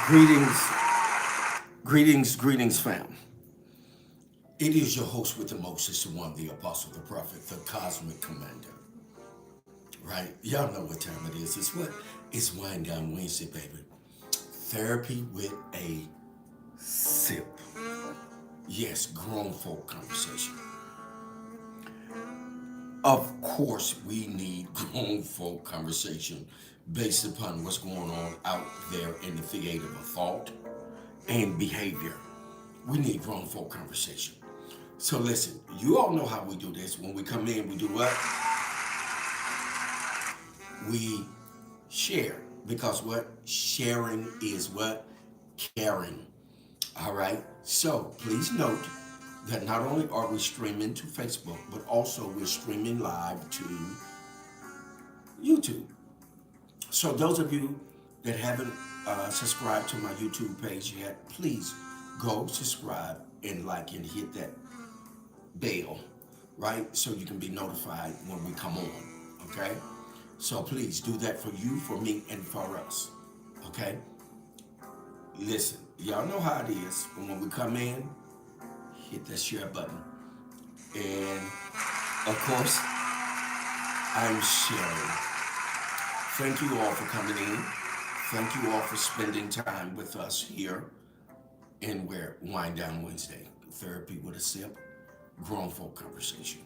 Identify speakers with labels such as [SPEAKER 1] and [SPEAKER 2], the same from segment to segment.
[SPEAKER 1] Greetings, greetings, fam. It is your host with the most, it's the one, the apostle, the prophet, the cosmic commander. Right? Y'all know what time it is. It's what? It's Wind Down Wednesday, baby. Therapy with a sip. Yes, grown folk conversation. Of course, we need grown folk conversation based upon what's going on out there in the theater of thought and behavior. We need grown folk conversation. So listen, you all know how we do this. When we come in, we do what? We share. Because what? Sharing is what? Caring. All right? So please note that not only are we streaming to Facebook, but also we're streaming live to YouTube. So those of you that haven't subscribed to my YouTube page yet, please go subscribe and like and hit that bell, right? So you can be notified when we come on, okay? So please do that for you, for me, and for us, okay? Listen, y'all know how it is. When we come in, hit that share button. And of course, I'm sharing. Thank you all for coming in. Thank you all for spending time with us here in where Wind Down Wednesday, therapy with a sip, grown folk conversation.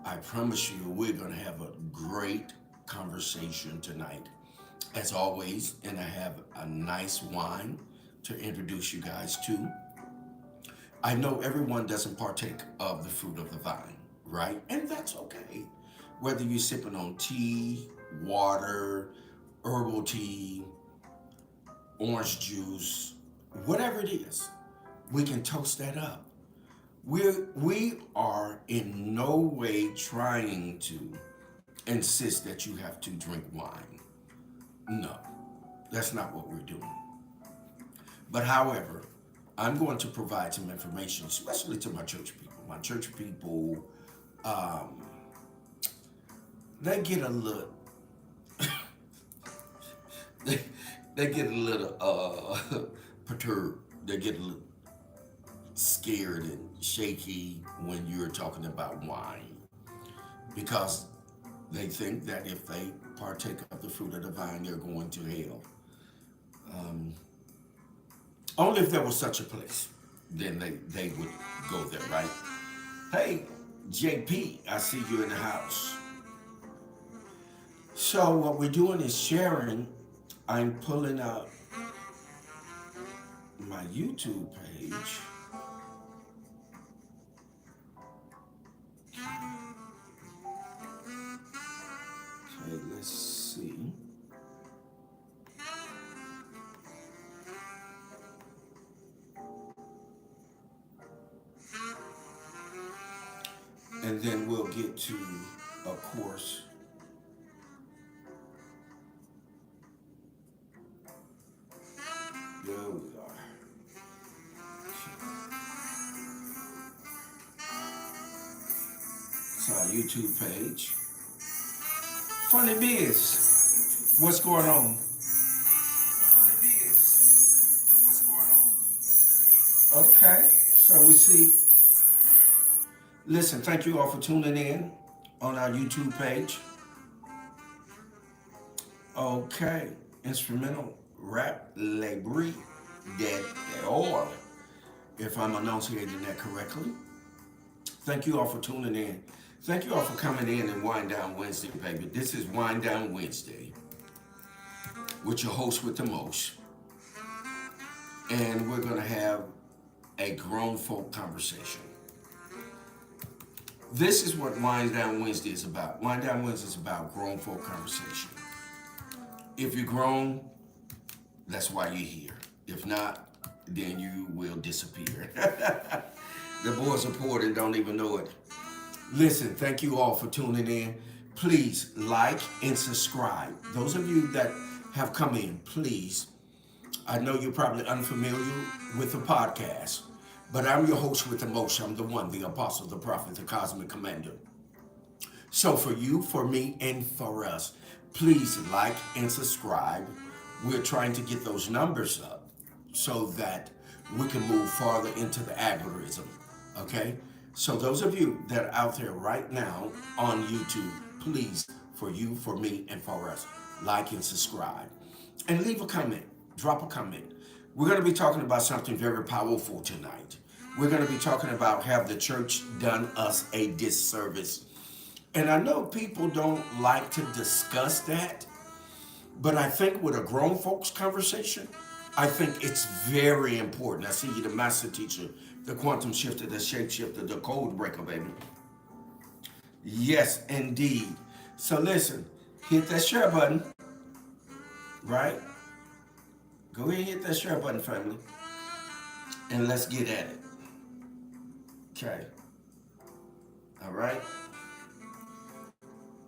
[SPEAKER 1] I promise you we're going to have a great conversation tonight, as always, and I have a nice wine to introduce you guys to. I know everyone doesn't partake of the fruit of the vine, right? And that's okay. Whether you're sipping on tea, water, herbal tea, orange juice, whatever it is, we can toast that up. We are in no way trying to insist that you have to drink wine. No, that's not what we're doing. But however, I'm going to provide some information, especially to my church people. My church people, um, they get a little, they, they get a little perturbed. They get a little scared and shaky when you're talking about wine because they think that if they partake of the fruit of the vine, they're going to hell. Um, Only if there was such a place, then they would go there, right? Hey, JP, I see you in the house. So what we're doing is sharing. I'm pulling up my YouTube page. Okay, let's see. And then we'll get to, of course, there we are. It's our YouTube page. Funny Biz, what's going on? Okay, so we see. Listen, thank you all for tuning in on our YouTube page. Okay, instrumental rap labri dead or if I'm enunciating that correctly. Thank you all for tuning in. Thank you all for coming in and Wind Down Wednesday, baby. This is Wind Down Wednesday with your host with the most. And we're going to have a grown folk conversation. This is what Wind Down Wednesday is about. Wind Down Wednesday is about grown folk conversation. If you're grown, that's why you're here. If not, then you will disappear. The boys are poor and don't even know it. Listen, thank you all for tuning in. Please like and subscribe. Those of you that have come in, please. I know you're probably unfamiliar with the podcast, but I'm your host with the most. I'm the one, the apostle, the prophet, the cosmic commander. So for you, for me, and for us, please like and subscribe. we're trying to get those numbers up so that we can move farther into the algorithm. Okay? So those of you that are out there right now on YouTube, please, for you, for me, and for us, like and subscribe. And leave a comment. Drop a comment. We're going to be talking about something very powerful tonight. We're going to be talking about have the church done us a disservice. And I know people don't like to discuss that, but I think with a grown folks conversation, I think it's very important. I see you, the master teacher, the quantum shifter, the shape shifter, the code breaker, baby. Yes, indeed. So listen, hit that share button, right? Go ahead and hit that share button, family, and let's get at it. Okay. All right.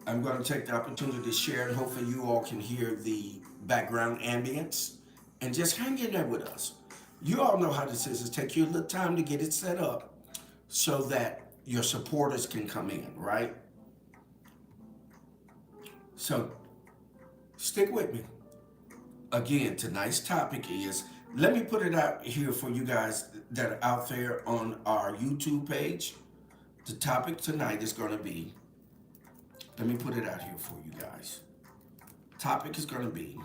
[SPEAKER 1] I'm going to take the opportunity to share, and hopefully you all can hear the background ambience. And just hang in there with us. You all know how this is. It takes you a little time to get it set up so that your supporters can come in, right? So stick with me. Again, tonight's topic is, let me put it out here for you guys that are out there on our YouTube page. The topic tonight is going to be, let me put it out here for you guys. Topic is going to be,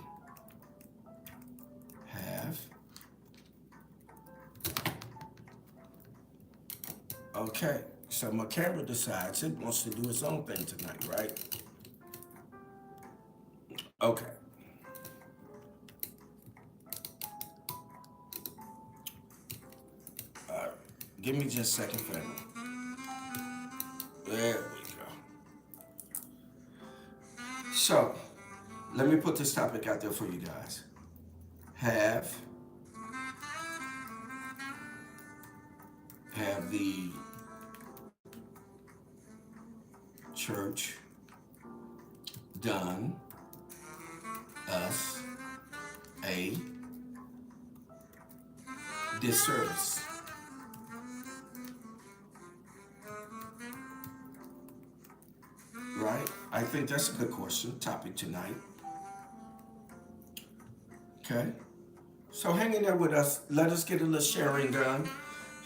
[SPEAKER 1] okay, so my camera decides it wants to do its own thing tonight, right? Okay. Give me just a second, family. There we go. So, let me put this topic out there for you guys. Have the church done us a disservice? Right? I think that's a good question, topic tonight. Okay? So hang in there with us. Let us get a little sharing done.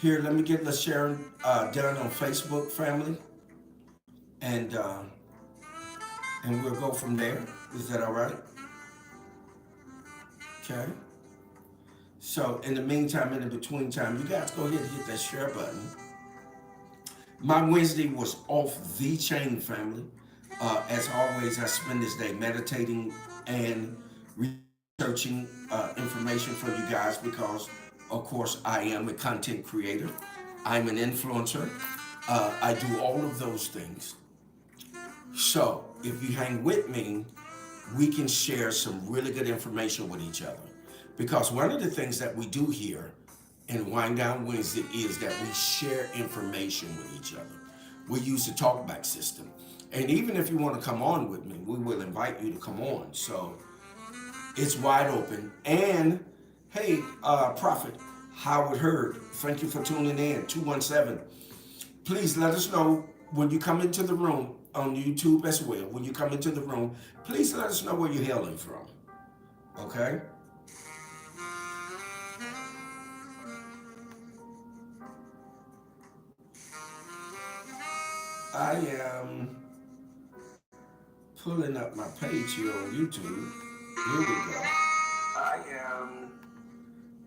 [SPEAKER 1] Here, let me get a little sharing done on Facebook, family. And we'll go from there. Is that all right? Okay? So in the meantime, in the between time, you guys go ahead and hit that share button. My Wednesday was off the chain, family. As always, I spend this day meditating and researching information for you guys because, of course, I am a content creator. I'm an influencer. I do all of those things. So if you hang with me, we can share some really good information with each other. Because one of the things that we do here in Wind Down Wednesday is that we share information with each other. We use the talkback system. And even if you want to come on with me, we will invite you to come on. So it's wide open. And hey, Prophet Howard Hurd, thank you for tuning in, 217. Please let us know when you come into the room on YouTube as well. When you come into the room, please let us know where you're hailing from. Okay? I am pulling up my page here on YouTube. Here we go.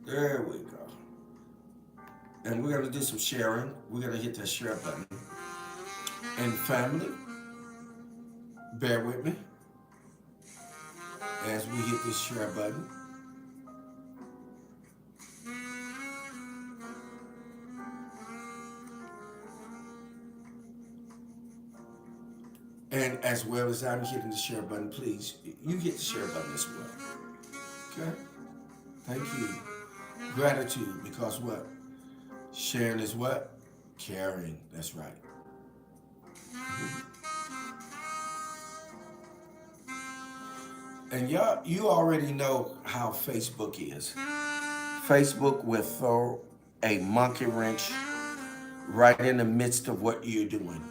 [SPEAKER 1] There we go. And we're going to do some sharing. We're going to hit that share button. And family, bear with me as we hit this share button. And as well as I'm hitting the share button, please, you hit the share button as well. Okay? Thank you. Gratitude, because what? Sharing is what? Caring. That's right. And y'all, you already know how Facebook is. Facebook will throw a monkey wrench right in the midst of what you're doing.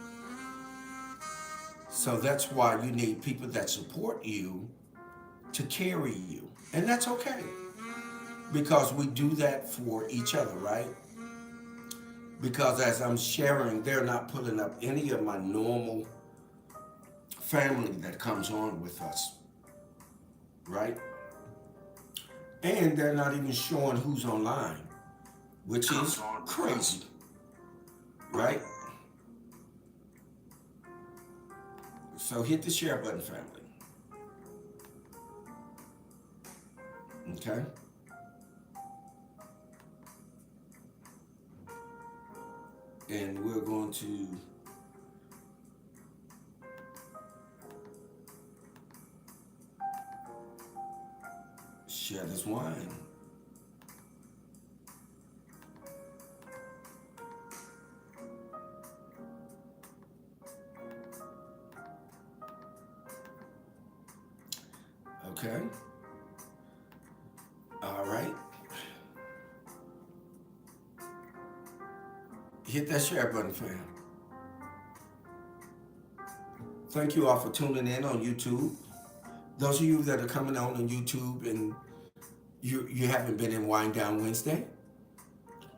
[SPEAKER 1] So that's why you need people that support you to carry you. And that's okay because we do that for each other, right? Because as I'm sharing, they're not pulling up any of my normal family that comes on with us, right? And they're not even showing who's online, which is crazy, right? So hit the share button, family. Okay? And we're going to share this wine. Okay? All right. Hit that share button, fam. Thank you all for tuning in on YouTube. Those of you that are coming on YouTube and you haven't been in Wind Down Wednesday,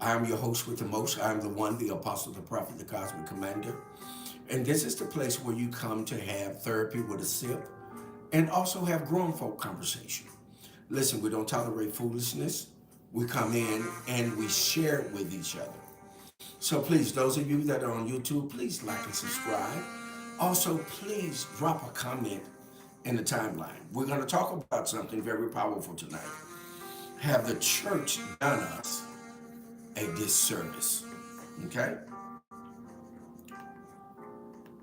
[SPEAKER 1] I'm your host with the most. I'm the one, the apostle, the prophet, the cosmic commander. And this is the place where you come to have therapy with a sip and also have grown folk conversation. Listen, we don't tolerate foolishness. We come in and we share it with each other. So please, those of you that are on YouTube, please like and subscribe. Also, please drop a comment in the timeline. We're going to talk about something very powerful tonight. Have the church done us a disservice? Okay?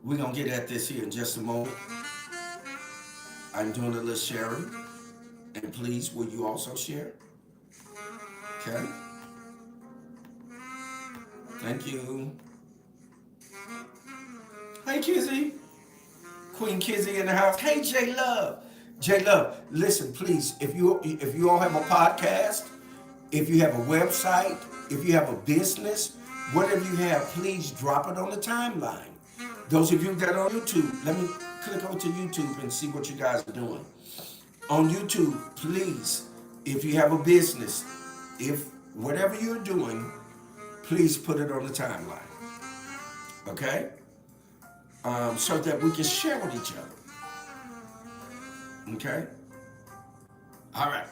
[SPEAKER 1] We're going to get at this here in just a moment. I'm doing a little sharing. And please, will you also share? Okay? Thank you. Hey, Kizzy. Queen Kizzy in the house. Hey, J Love. J Love, listen, please, if you all have a podcast, if you have a website, if you have a business, whatever you have, please drop it on the timeline. Those of you that are on YouTube, let me click over to YouTube and see what you guys are doing. On YouTube, please, if you have a business, if whatever you're doing, please put it on the timeline. Okay? So that we can share with each other. Okay? All right.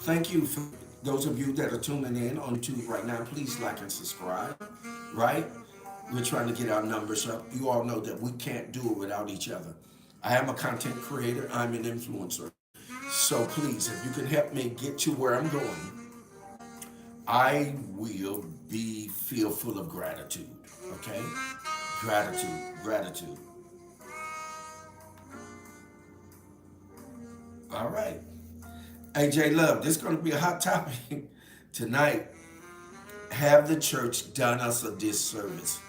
[SPEAKER 1] Thank you for those of you that are tuning in on YouTube right now. Please like and subscribe. Right? We're trying to get our numbers up. You all know that we can't do it without each other. I am a content creator. I'm an influencer. So please, if you can help me get to where I'm going, I will feel full of gratitude. Okay? Gratitude. All right. AJ Love, this is going to be a hot topic tonight. Have the church done us a disservice?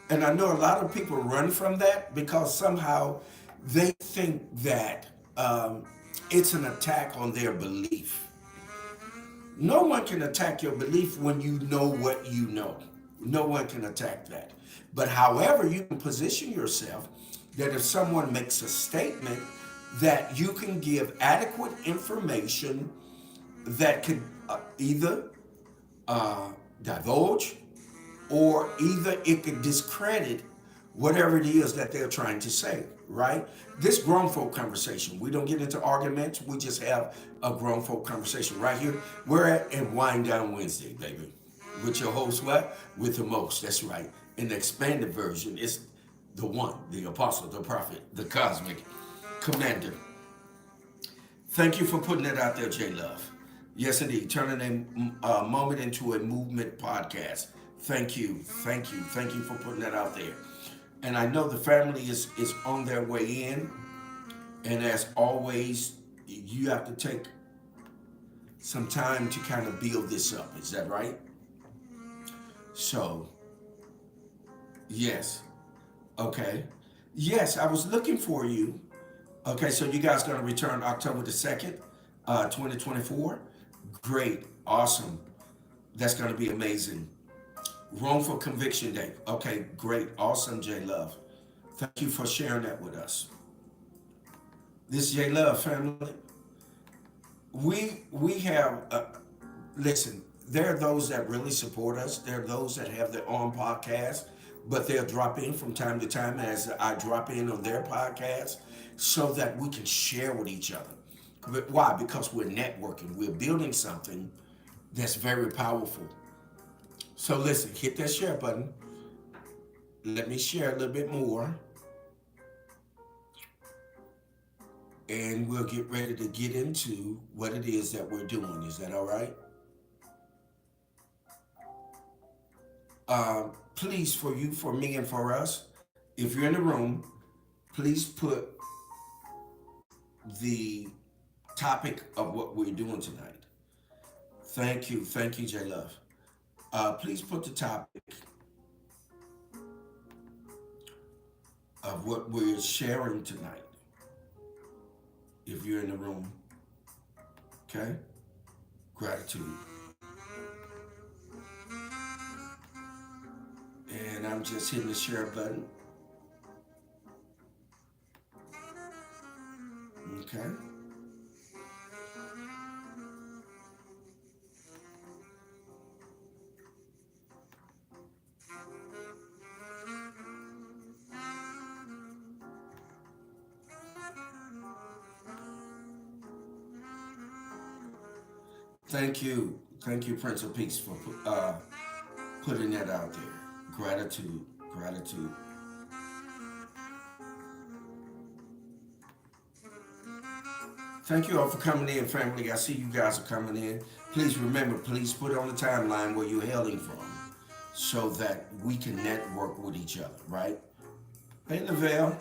[SPEAKER 1] And I know a lot of people run from that because somehow they think that it's an attack on their belief. No one can attack your belief when you know what you know. No one can attack that. But however, you can position yourself that if someone makes a statement, that you can give adequate information that could either divulge or either it could discredit whatever it is that they're trying to say, right? This grown folk conversation, we don't get into arguments, we just have a grown folk conversation right here. We're at Wind Down Wednesday, baby. With your host, what? With the most, that's right. In the expanded version, it's the one, the apostle, the prophet, the cosmic commander. Thank you for putting that out there, J Love. Yes, indeed. Turning a moment into a movement podcast. Thank you for putting that out there. And I know the family is on their way in. And as always, you have to take some time to kind of build this up. Is that right? So, yes. Okay. Yes, I was looking for you. Okay, so you guys going to return October the 2nd, 2024. Great. Awesome. That's going to be amazing. Wrongful Conviction Day. Okay, great. Awesome, J Love. Thank you for sharing that with us. This J Love family. we have listen, there are those that really support us. There are those that have their own podcast, but they'll drop in from time to time as I drop in on their podcast so that we can share with each other. But why? Because we're networking. We're building something that's very powerful. So listen, hit that share button. Let me share a little bit more, and we'll get ready to get into what it is that we're doing. Is that all right? Please, for you, for me, and for us, if you're in the room, please put the topic of what we're doing tonight. Thank you, J Love. Please put the topic of what we're sharing tonight. If you're in the room, okay? Gratitude. And I'm just hitting the share button. Okay. Thank you, Prince of Peace, for putting that out there. Gratitude, gratitude. Thank you all for coming in, family. I see you guys are coming in. Please remember, please put on the timeline where you're hailing from so that we can network with each other, right? Hey, Lavelle,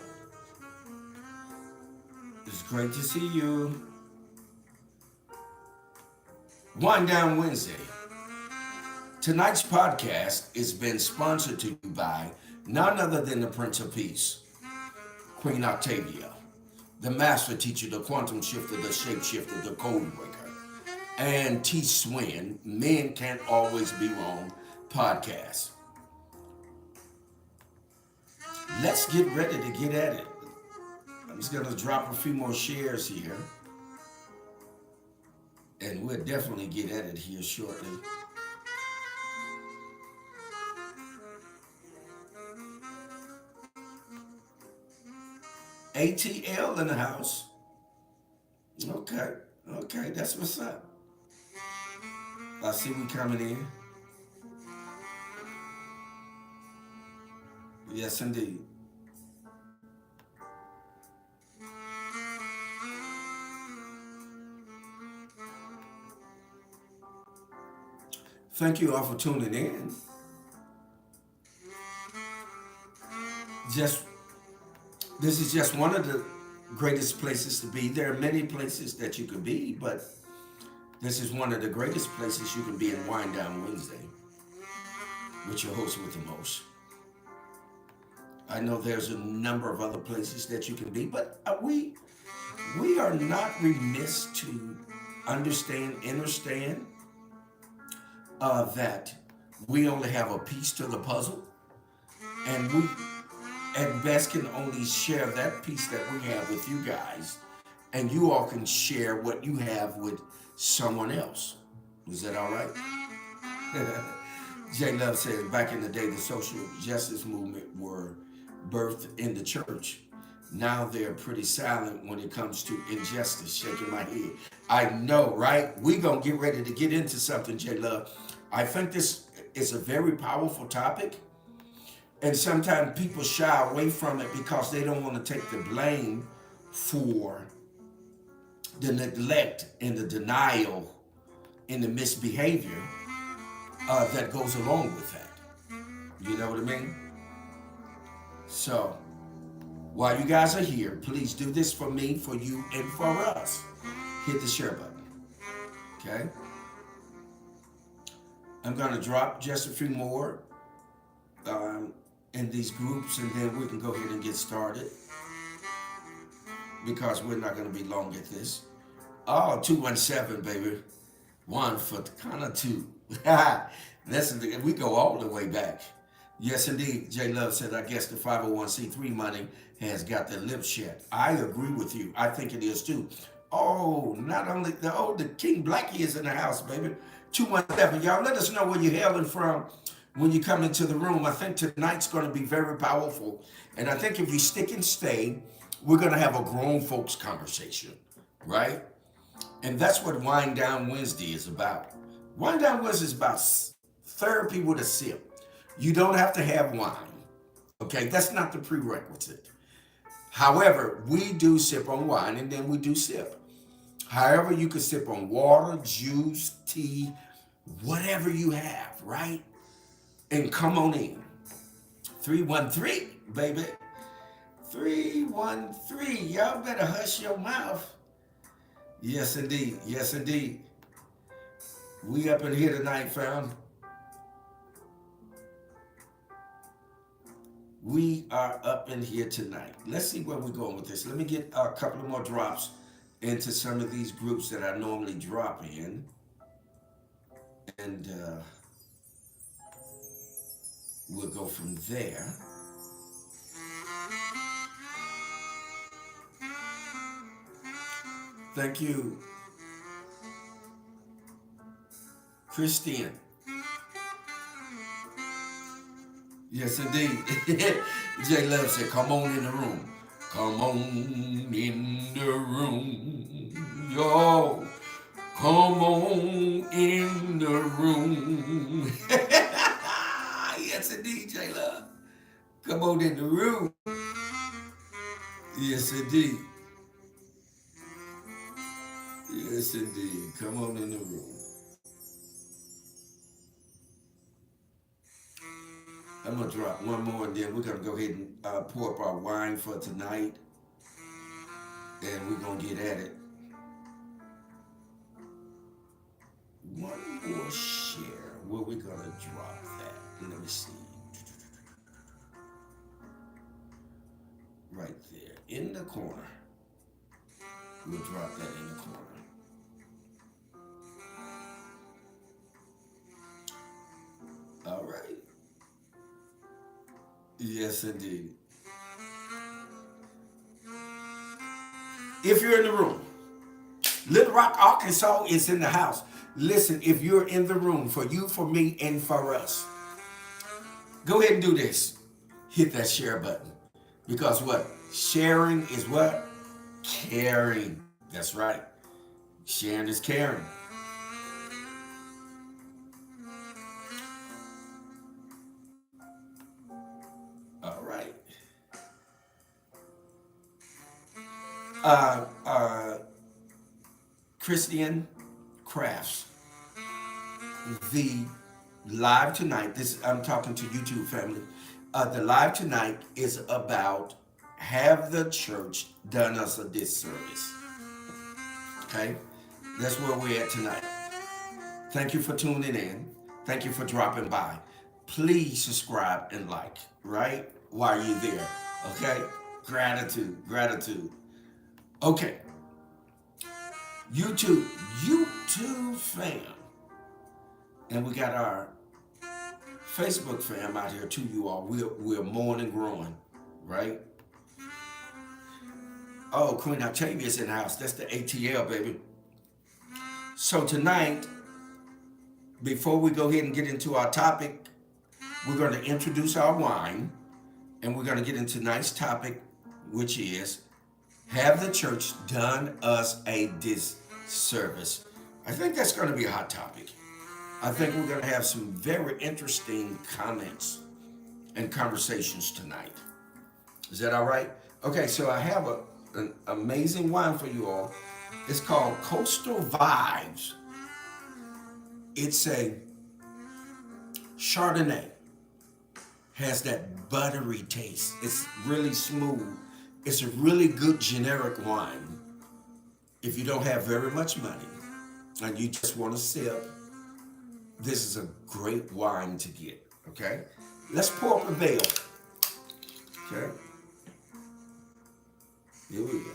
[SPEAKER 1] it's great to see you. Wind Down Wednesday. Tonight's podcast is been sponsored to you by none other than the Prince of Peace, Queen Octavia, the Master Teacher, the Quantum Shifter, the Shapeshifter, the Code Breaker, and T. Swin, Men Can't Always Be Wrong podcast. Let's get ready to get at it. I'm just going to drop a few more shares here, and we'll definitely get at it here shortly. ATL in the house. Okay, okay, that's what's up. I see we coming in. Yes, indeed. Thank you all for tuning in. Just this is just one of the greatest places to be. There are many places that you could be, but this is one of the greatest places you can be in Wind Down Wednesday with your host with the most. I know there's a number of other places that you can be, but we are not remiss to understand that we only have a piece to the puzzle, and we at best can only share that piece that we have with you guys, and you all can share what you have with someone else. Is that all right? J Love said back in the day the social justice movement were birthed in the church. Now they're pretty silent when it comes to injustice. Shaking my head. I know, right? We're gonna get ready to get into something, J Love. I think this is a very powerful topic. And sometimes people shy away from it because they don't want to take the blame for the neglect and the denial and the misbehavior that goes along with that. You know what I mean? So, while you guys are here, please do this for me, for you, and for us. Hit the share button. Okay? I'm going to drop just a few more in these groups, and then we can go ahead and get started because we're not going to be long at this. Oh, 217, baby. One for kind of two. Listen, we go all the way back. Yes, indeed. J Love said, I guess the 501c3 money has got their lips shut. I agree with you. I think it is too. Oh, not only the King Blackie is in the house, baby. 217. Y'all let us know where you're hailing from when you come into the room. I think tonight's going to be very powerful. And I think if you stick and stay, we're going to have a grown folks conversation, right? And that's what Wind Down Wednesday is about. Wind Down Wednesday is about therapy with a sip. You don't have to have wine, okay? That's not the prerequisite. However, we do sip on wine and then we do sip. However, you can sip on water, juice, tea, whatever you have, right? And come on in. 313, baby. 313. Y'all better hush your mouth. Yes, indeed. Yes, indeed. We up in here tonight, fam. We are up in here tonight. Let's see where we're going with this. Let me get a couple of more drops into some of these groups that I normally drop in. And we'll go from there. Thank you, Christian. Yes, indeed. J Love said, come on in the room. Come on in the room. Yo, come on in the room. Yes, indeed, J Love. Come on in the room. Yes, indeed. Yes, indeed. Come on in the room. I'm going to drop one more and then we're going to go ahead and pour up our wine for tonight. And we're going to get at it. One more share. Where we going to drop that? Let me see. Right there. In the corner. We'll drop that in the corner. All right. Yes, indeed. If you're in the room, Little Rock, Arkansas is in the house. Listen, if you're in the room, for you, for me, and for us, go ahead and do this. Hit that share button. Because what? Sharing is what? Caring. That's right. Sharing is caring. All right. Christian Crafts. The live tonight, this I'm talking to YouTube family. The live tonight is about have the church done us a disservice? Okay? That's where we're at tonight. Thank you for tuning in. Thank you for dropping by. Please subscribe and like, right? While you're there. Okay? Gratitude. Gratitude. Okay. YouTube fam. And we got our Facebook fam out here too, you all. We're more and growing, right? Oh, Queen Octavia's in the house. That's the ATL, baby. So tonight, before we go ahead and get into our topic, we're going to introduce our wine, and we're going to get into tonight's topic, which is, have the church done us a disservice? I think that's going to be a hot topic. I think we're going to have some very interesting comments and conversations tonight. Is that all right? Okay, so I have an amazing wine for you all. It's called Coastal Vibes. It's a Chardonnay. Has that buttery taste. It's really smooth. It's a really good generic wine. If you don't have very much money and you just want to sip, this is a great wine to get, okay? Let's pour up a veil, okay? Here we go.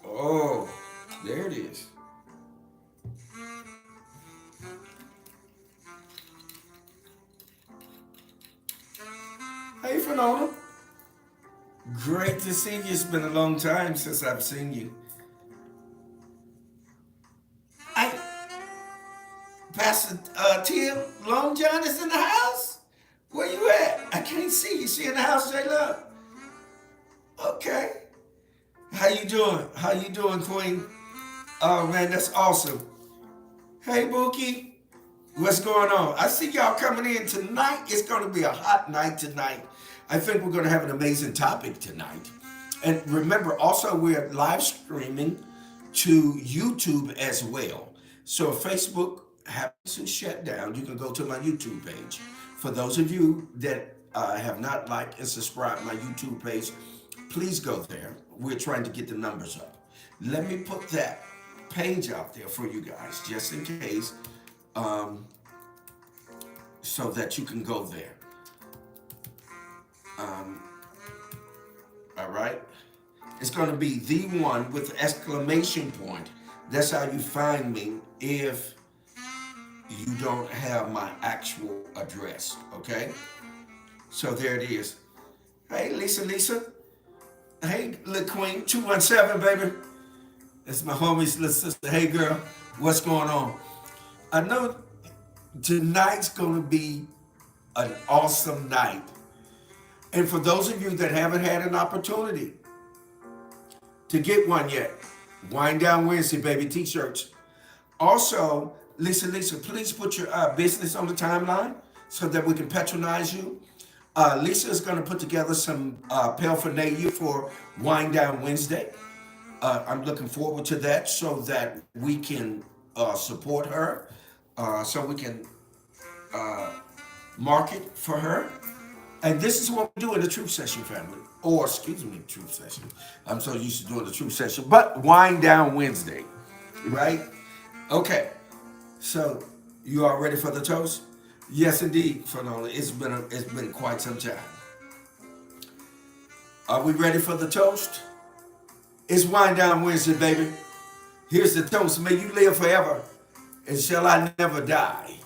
[SPEAKER 1] Oh, there it is. Hey, Fenona. Great to see you. It's been a long time since I've seen you. I, Pastor Tim Long John is in the house. Where you at? I can't see you. She in the house, J Love? Okay. How you doing? How you doing, Queen? Oh man, that's awesome. Hey Bookie, what's going on? I see y'all coming in tonight. It's going to be a hot night tonight. I think we're going to have an amazing topic tonight. And remember, also we're live streaming to YouTube as well. So if Facebook happens to shut down, you can go to my YouTube page. For those of you that have not liked and subscribed my YouTube page, please go there. We're trying to get the numbers up. Let me put that page out there for you guys, just in case, so that you can go there. All right. It's going to be the one with exclamation point. That's how you find me if you don't have my actual address. Okay. So there it is. Hey, Lisa. Hey, little Queen, 217, baby. That's my homie's little sister. Hey, girl, what's going on? I know tonight's going to be an awesome night. And for those of you that haven't had an opportunity to get one yet, Wind Down Wednesday, baby, t-shirts. Also, Lisa, please put your business on the timeline so that we can patronize you. Lisa is going to put together some paraphernalia for Wind Down Wednesday. I'm looking forward to that so that we can support her, so we can market for her. And this is what we do in the Truth Session family. Or, excuse me, Truth Session. I'm so used to doing the Truth Session. But Wind Down Wednesday, right? Okay. So, you all ready for the toast? Yes, indeed, Fernanda. It's been quite some time. Are we ready for the toast? It's Wind Down Wednesday, baby. Here's the toast. May you live forever, and shall I never die.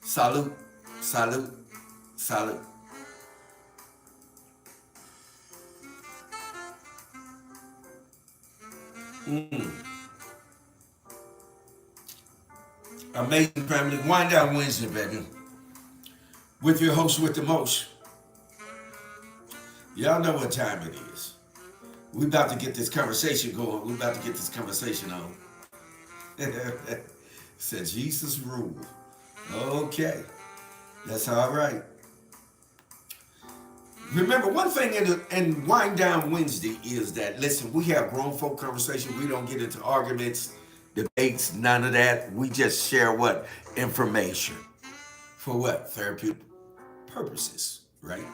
[SPEAKER 1] Salute, salute, salute. Amazing family. Wind Down Wednesday, baby. With your host with the most. Y'all know what time it is. We about to get this conversation going. We about to get this conversation on. Said Jesus rule. Okay. That's all right. Remember, one thing in Wind Down Wednesday is that, listen, we have grown folk conversation. We don't get into arguments, debates, none of that. We just share what? Information. For what? Therapeutic purposes, right?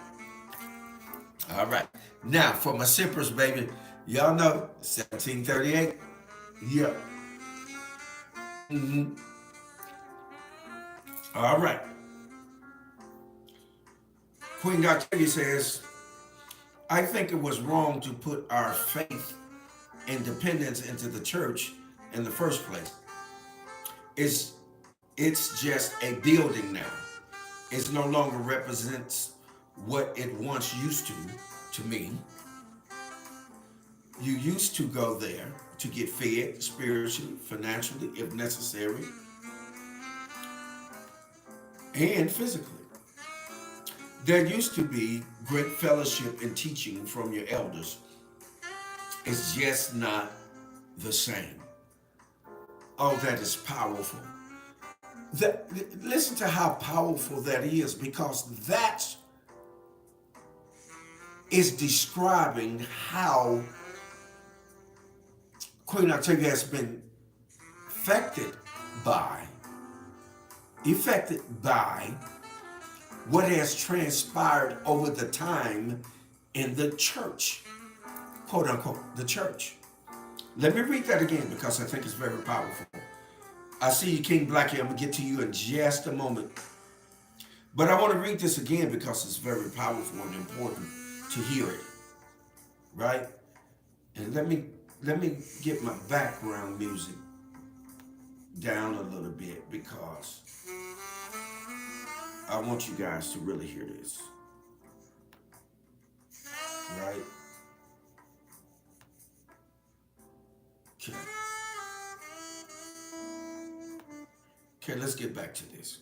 [SPEAKER 1] All right. Now, for my sippers, baby, y'all know 1738. Yeah. All right. Queen Doctavia says, I think it was wrong to put our faith and dependence into the church in the first place. It's just a building now. It no longer represents what it once used to me. You used to go there to get fed spiritually, financially, if necessary, and physically. There used to be great fellowship and teaching from your elders. It's just not the same. Oh, that is powerful. Listen to how powerful that is, because that is describing how Queen Octavia has been affected by what has transpired over the time in the church, quote unquote, the church. Let me read that again because I think it's very powerful. I see you, King Blackie. I'm going to get to you in just a moment. But I want to read this again because it's very powerful and important to hear it, right? And let me get my background music down a little bit because I want you guys to really hear this. right? Okay. Okay, let's get back to this.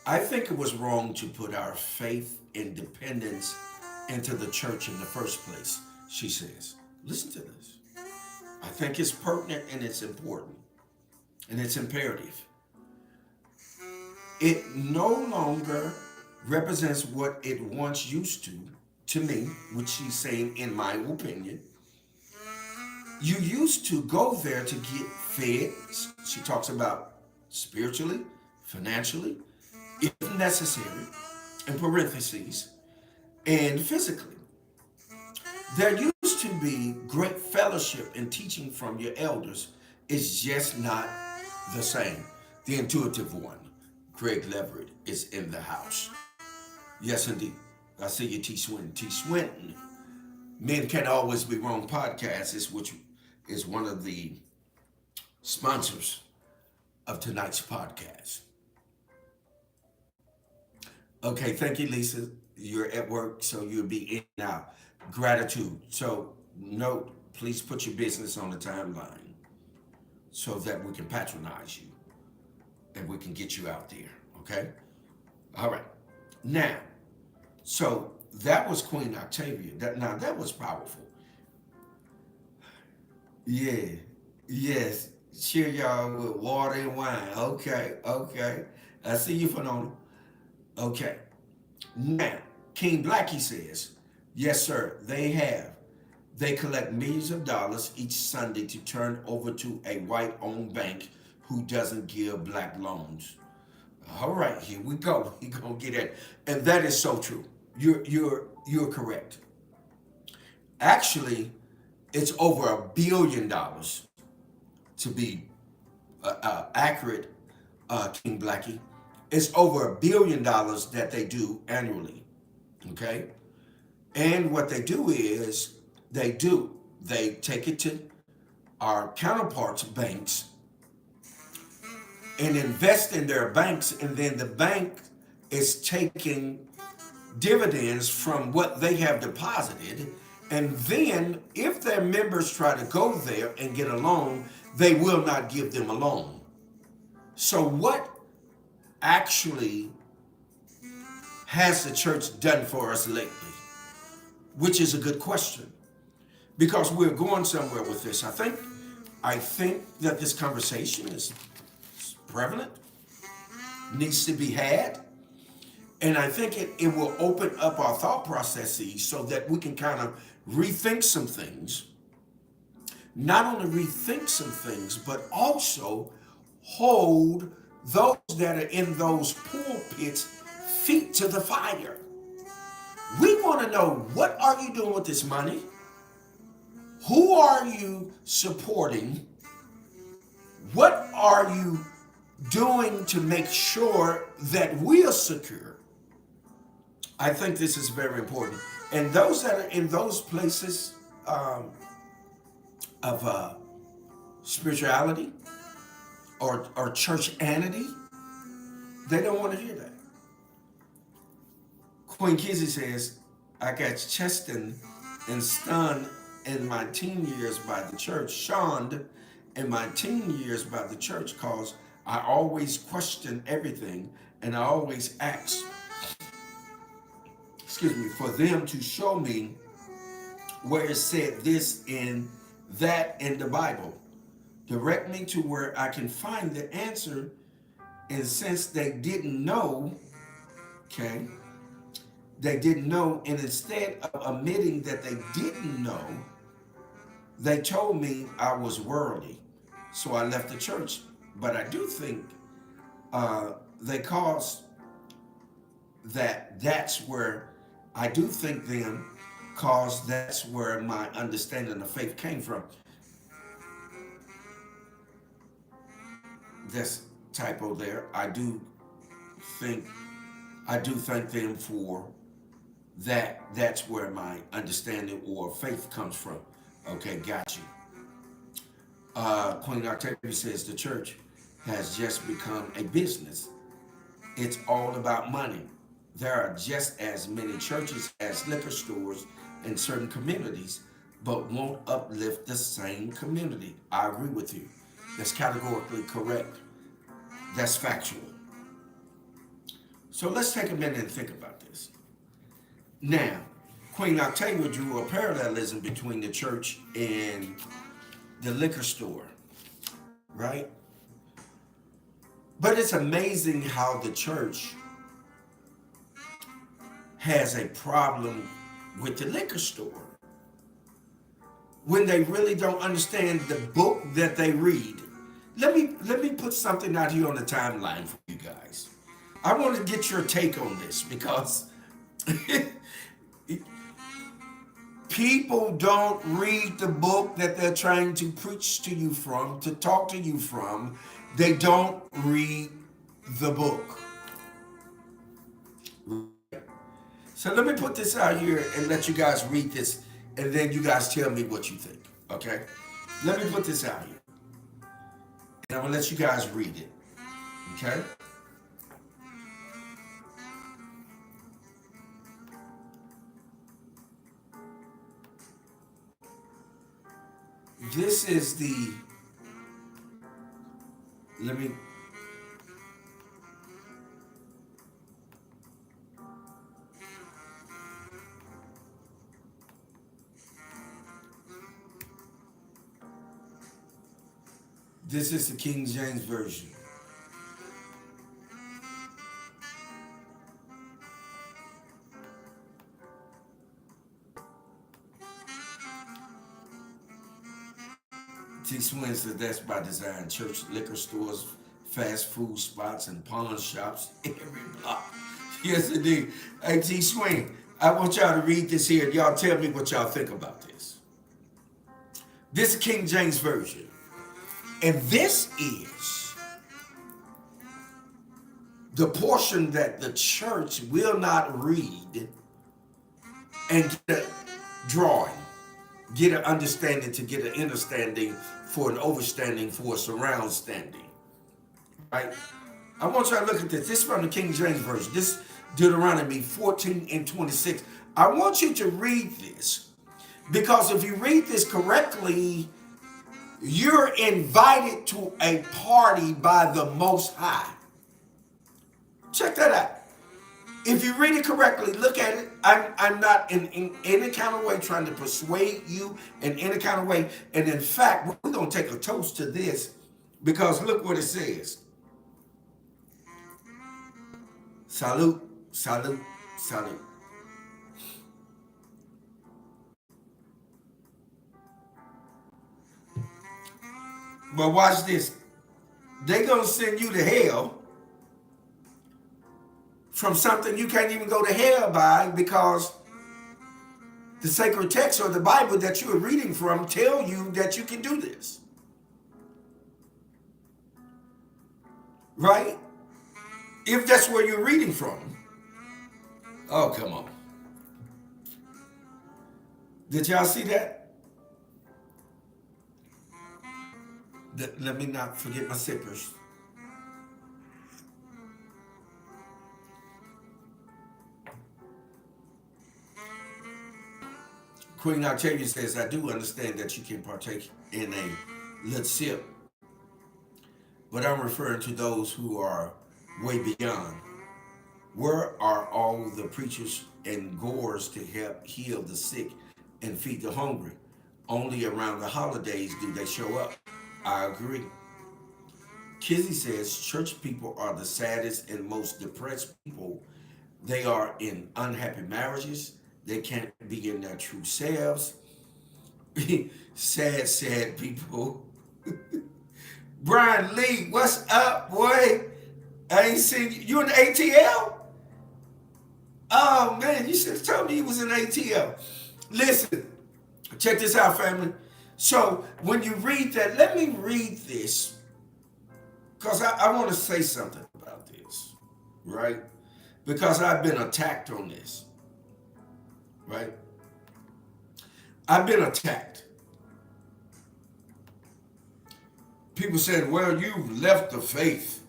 [SPEAKER 1] I think it was wrong to put our faith independence into the church in the first place, she says. Listen to this. I think it's pertinent and it's important and it's imperative. It no longer represents what it once used to me, which she's saying, in my opinion. You used to go there to get fed. She talks about spiritually, financially, if necessary, in parentheses, and physically. There used to be great fellowship and teaching from your elders. It's just not the same. The intuitive one, Greg Leverett, is in the house. Yes, indeed. I see you, T. Swinton. T. Swinton, Men Can't Always Be Wrong podcast, which is one of the sponsors of tonight's podcast. Okay, thank you, Lisa. You're at work, so you'll be in and out. Gratitude. So, note, please put your business on the timeline so that we can patronize you and we can get you out there. Okay? All right. Now, so that was Queen Octavia. That was powerful. Yeah. Yes. Cheer y'all with water and wine. Okay. Okay. I see you, Phenomenal. Okay. Now, King Blackie says, yes, sir, they have. They collect millions of dollars each Sunday to turn over to a white-owned bank who doesn't give black loans. All right, here we go. We're gonna get it. And that is so true. You're correct. Actually, it's over $1 billion to be accurate, King Blackie. It's over $1 billion that they do annually. Okay? And what they do is they take it to our counterparts banks and invest in their banks, and then the bank is taking dividends from what they have deposited. And then if their members try to go there and get a loan, they will not give them a loan. So what actually has the church done for us lately? Which is a good question, because we're going somewhere with this. I think that this conversation is prevalent, needs to be had, and I think it will open up our thought processes so that we can kind of rethink some things. Not only rethink some things, but also hold those that are in those pulpits feet to the fire. We want to know, what are you doing with this money? Who are you supporting? What are you doing to make sure that we are secure? I think this is very important. And those that are in those places of spirituality or churchianity, they don't want to hear that. Queen Kizzy says, I got chastened and stunned in my teen years by the church, shunned in my teen years by the church, cause I always question everything and I always ask, for them to show me where it said this and that in the Bible. Direct me to where I can find the answer. And since they didn't know, okay, they didn't know, and instead of admitting that they didn't know, they told me I was worldly. So I left the church. But I do think they caused that's where, I do think them cause that's where my understanding of faith came from. This typo there. I do thank them for that. That's where my understanding or faith comes from. Okay, got you. Queen Octavia says the church has just become a business. It's all about money. there are just as many churches as liquor stores in certain communities, but won't uplift the same community. I agree with you. That's categorically correct. That's factual. So let's take a minute and think about this. Now, Queen Octavia drew a parallelism between the church and the liquor store, right? But it's amazing how the church has a problem with the liquor store when they really don't understand the book that they read. Let me put something out here on the timeline for you guys. I want to get your take on this because people don't read the book that they're trying to preach to you from, to talk to you from. They don't read the book. So let me put this out here and let you guys read this, and then you guys tell me what you think, okay? Let me put this out here, and I'm gonna let you guys read it, okay? This is the, let me, this is the King James Version. T. Swin says that's by design. Church, liquor stores, fast food spots, and pawn shops every block. Yes, indeed. Hey, T. Swin, I want y'all to read this here. Y'all tell me what y'all think about this. This is King James Version. And this is the portion that the church will not read and get a drawing, get an understanding to get an understanding for an overstanding for a surround standing. Right? I want you to look at this. This is from the King James Version. This Deuteronomy 14 and 26. I want you to read this because if you read this correctly, you're invited to a party by the Most High. Check that out. If you read it correctly, look at it. I'm not in any kind of way trying to persuade you in any kind of way. And in fact, we're going to take a toast to this because look what it says. Salute, salute, salute. But watch this. They're going to send you to hell from something you can't even go to hell by because the sacred text or the Bible that you are reading from tell you that you can do this. Right? If that's where you're reading from. Oh, come on. Did y'all see that? Let me not forget my sippers. Queen Octavia says, I do understand that you can partake in a little sip, but I'm referring to those who are way beyond. Where are all the preachers and goers to help heal the sick and feed the hungry? Only around the holidays do they show up. I agree. Kizzy says church people are the saddest and most depressed people. They are in unhappy marriages. They can't be in their true selves. Sad, sad people. Brian Lee, what's up, boy? I ain't seen you. You in the ATL? Oh, man, you should have told me you was in ATL. Listen, check this out, family. So when you read that, let me read this because I want to say something about this, right? Because I've been attacked on this, right? I've been attacked. People said, well, you've left the faith.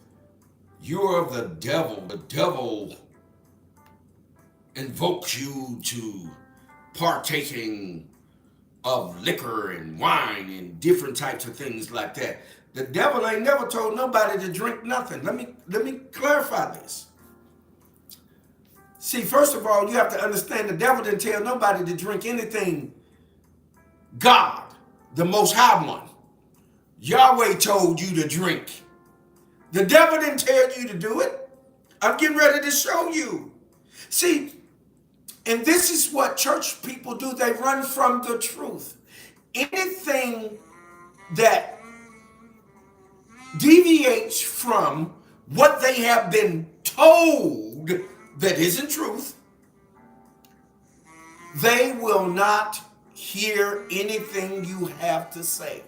[SPEAKER 1] You're of the devil. The devil invoke you to partaking of liquor and wine and different types of things like that. The devil ain't never told nobody to drink nothing. Let me clarify this. See, first of all, you have to understand the devil didn't tell nobody to drink anything. God, the Most High One, Yahweh told you to drink. The devil didn't tell you to do it. I'm getting ready to show you. See, and this is what church people do. They run from the truth. Anything that deviates from what they have been told that isn't truth, they will not hear anything you have to say.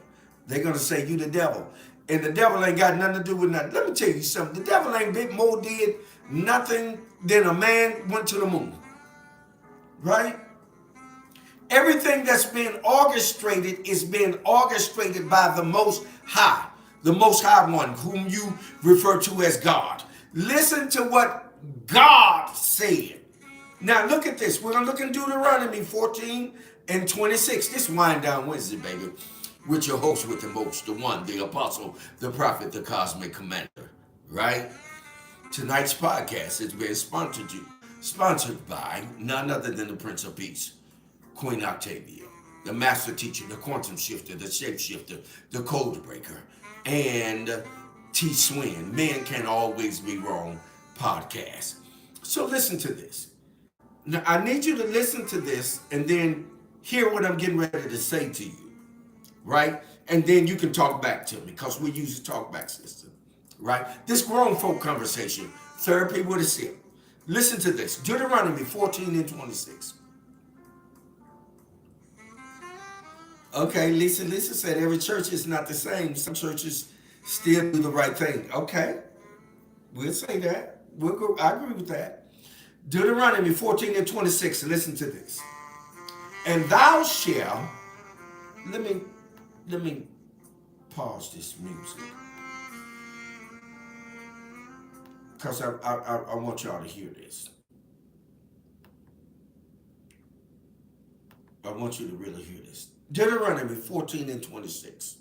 [SPEAKER 1] They're going to say you the devil. And the devil ain't got nothing to do with nothing. Let me tell you something. The devil ain't bit more did nothing than a man went to the moon. Right? Everything that's being orchestrated is being orchestrated by the Most High. The Most High One, whom you refer to as God. Listen to what God said. Now look at this. We're going to look in Deuteronomy 14 and 26. This Wind Down Wednesday, baby. With your host with the most, the one, the apostle, the prophet, the cosmic commander. Right? Tonight's podcast is being sponsored by none other than the Prince of Peace, Queen Octavia, the master teacher, the quantum shifter, the shapeshifter, the code breaker, and T. Swin, Men Can Always Be Wrong podcast. So listen to this. Now, I need you to listen to this and then hear what I'm getting ready to say to you, right? And then you can talk back to me because we use the talk back system, right? This grown folk conversation, therapy with a sip. Listen to this, Deuteronomy 14 and 26. Okay, Lisa said every church is not the same. Some churches still do the right thing. Okay, we'll say that. I agree with that. Deuteronomy 14 and 26, listen to this. And thou shalt, let me pause this music. Because I want y'all to hear this. I want you to really hear this. Deuteronomy 14 and 26.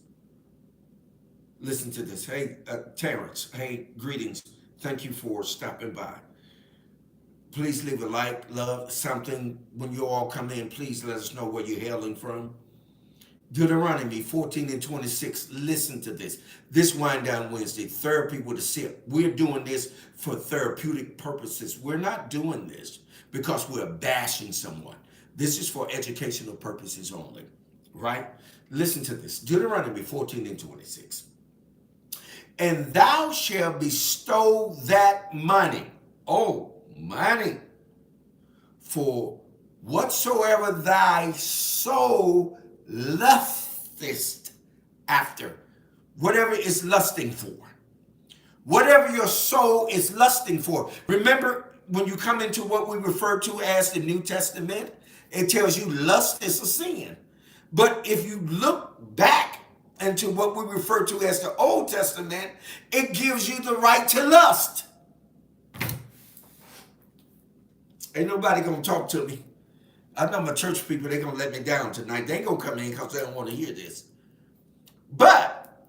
[SPEAKER 1] Listen to this. Hey, Terrence. Hey, greetings. Thank you for stopping by. Please leave a like, love, something. When you all come in, please let us know where you're hailing from. Deuteronomy 14 and 26. Listen to this. This Wind Down Wednesday, therapy with a sip. We're doing this for therapeutic purposes. We're not doing this because we're bashing someone. This is for educational purposes only, right? Listen to this. Deuteronomy 14 and 26. And thou shalt bestow that money. Oh, money. For whatsoever thy soul lusteth after. Whatever is lusting for. Whatever your soul is lusting for. Remember, when you come into what we refer to as the New Testament, it tells you lust is a sin. But if you look back into what we refer to as the Old Testament, it gives you the right to lust. Ain't nobody gonna talk to me. I know my church people, they're gonna let me down tonight. They ain't gonna come in because they don't want to hear this. But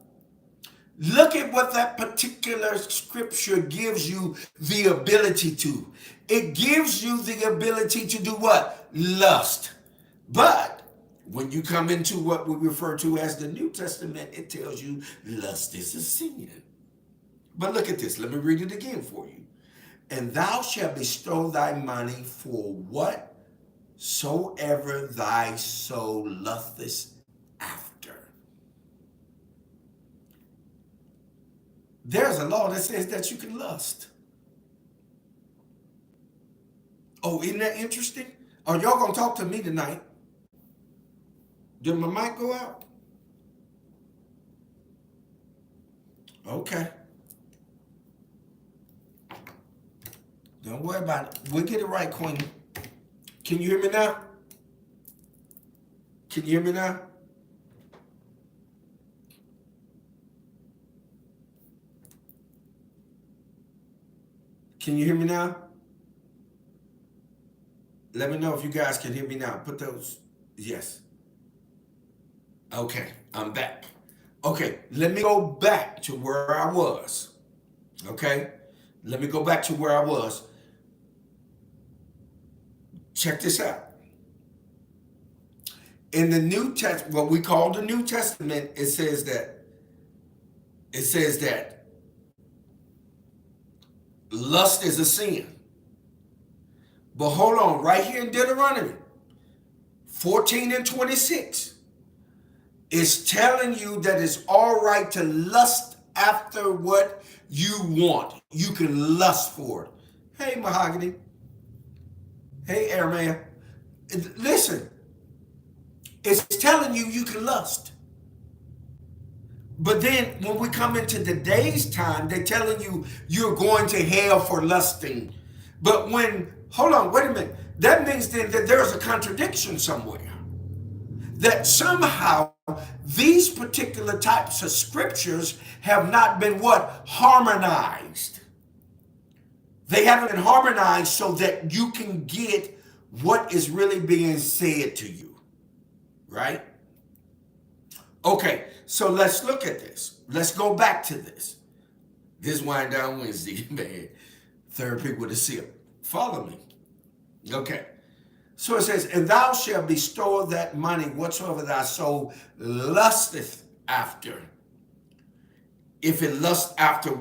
[SPEAKER 1] look at what that particular scripture gives you the ability to. It gives you the ability to do what? Lust. But when you come into what we refer to as the New Testament, it tells you lust is a sin. But look at this. Let me read it again for you. And thou shalt bestow thy money for whatsoever thy soul lusteth after. There's a law that says that you can lust. Oh, isn't that interesting? Are y'all going to talk to me tonight? Did my mic go out? Okay. Don't worry about it. We'll get it right, Queen. Can you hear me now? Can you hear me now? Can you hear me now? Let me know if you guys can hear me now. Put those, yes. Okay, I'm back. Okay, let me go back to where I was. Okay, let me go back to where I was. Check this out. In the New Testament, what we call the New Testament, it says that lust is a sin. But hold on, right here in Deuteronomy 14 and 26, it's telling you that it's all right to lust after what you want. You can lust for it. Hey, Mahogany. Hey, Airman. Listen, it's telling you you can lust. But then when we come into today's time, they're telling you you're going to hell for lusting. But hold on, wait a minute. That means then that there's a contradiction somewhere. That somehow these particular types of scriptures have not been what? Harmonized. They haven't been harmonized so that you can get what is really being said to you. Right? Okay, so let's look at this. Let's go back to this. This Wind Down Wednesday, man. Therapy with a sip. Follow me. Okay. So it says, and thou shalt bestow that money whatsoever thy soul lusteth after. If it lusts after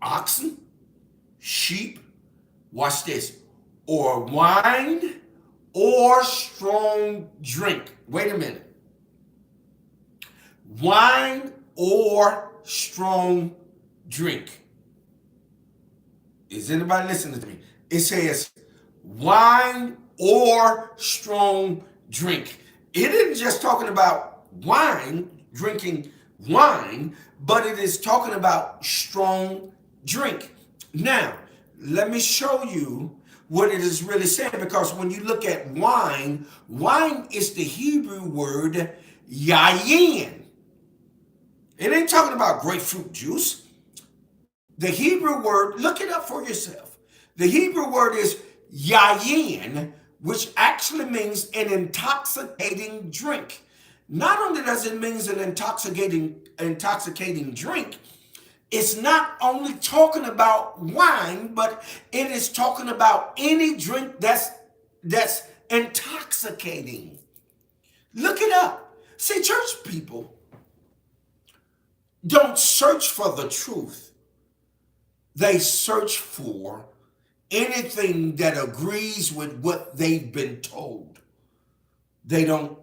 [SPEAKER 1] oxen, sheep, watch this, or wine, or strong drink. Wait a minute. Wine or strong drink. Is anybody listening to me? It says wine or strong drink. It isn't just talking about wine, drinking wine, but it is talking about strong drink. Now, let me show you what it is really saying, because when you look at wine, wine is the Hebrew word yayin. It ain't talking about grapefruit juice. The Hebrew word, look it up for yourself. The Hebrew word is yayin, which actually means an intoxicating drink. Not only does it mean an intoxicating drink, it's not only talking about wine, but it is talking about any drink that's intoxicating. Look it up. See, church people don't search for the truth. They search for anything that agrees with what they've been told. They don't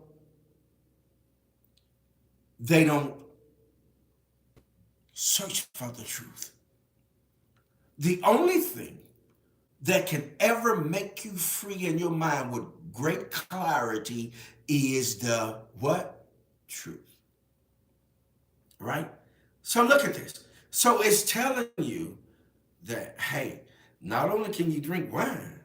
[SPEAKER 1] search for the truth. The only thing that can ever make you free in your mind with great clarity is the what? Truth. Right? So look at this. So it's telling you that, hey, not only can you drink wine,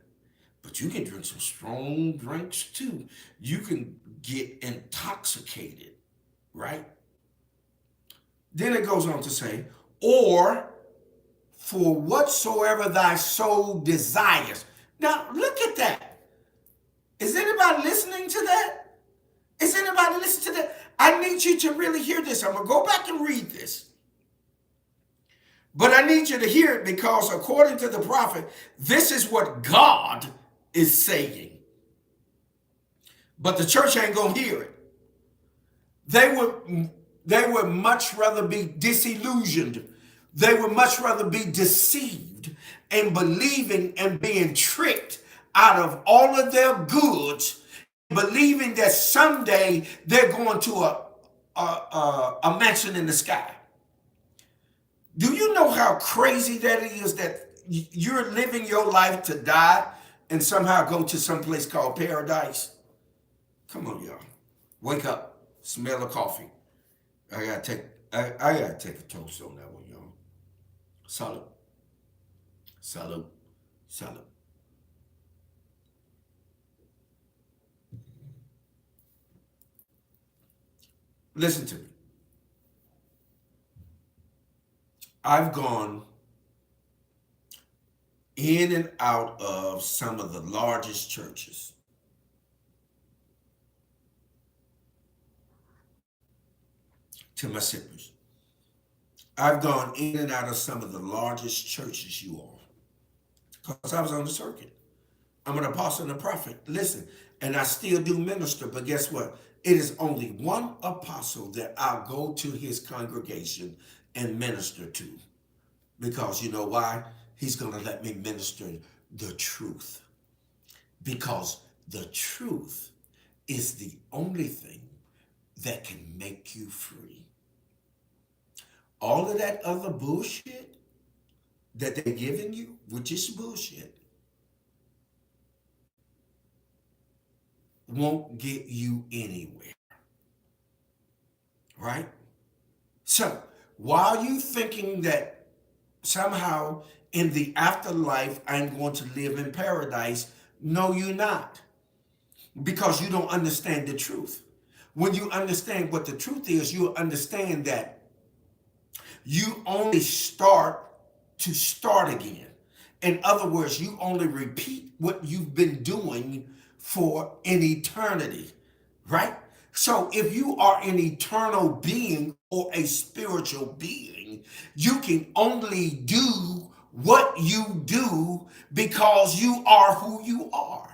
[SPEAKER 1] but you can drink some strong drinks too. You can get intoxicated, right? Then it goes on to say, or for whatsoever thy soul desires. Now, look at that. Is anybody listening to that? Is anybody listening to that? I need you to really hear this. I'm going to go back and read this. But I need you to hear it, because according to the prophet, this is what God is saying. But the church ain't going to hear it. They would much rather be disillusioned. They would much rather be deceived and believing and being tricked out of all of their goods, believing that someday they're going to a mansion in the sky. Do you know how crazy that is, that you're living your life to die and somehow go to some place called paradise? Come on, y'all. Wake up. Smell the coffee. I gotta take a toast on that one, y'all. Salute. Salute. Salute. Listen to me. I've gone in and out of some of the largest churches to my siblings. I've gone in and out of some of the largest churches, you all, because I was on the circuit. I'm an apostle and a prophet. Listen, and I still do minister, but guess what? It is only one apostle that I'll go to his congregation and minister to. Because you know why? He's going to let me minister the truth. Because the truth is the only thing that can make you free. All of that other bullshit that they're giving you, which is bullshit, won't get you anywhere. Right? So, while you thinking that somehow in the afterlife I'm going to live in paradise, no, you're not. Because you don't understand the truth. When you understand what the truth is, you'll understand that you only start to start again. In other words, you only repeat what you've been doing for an eternity, right? So if you are an eternal being or a spiritual being, you can only do what you do because you are who you are.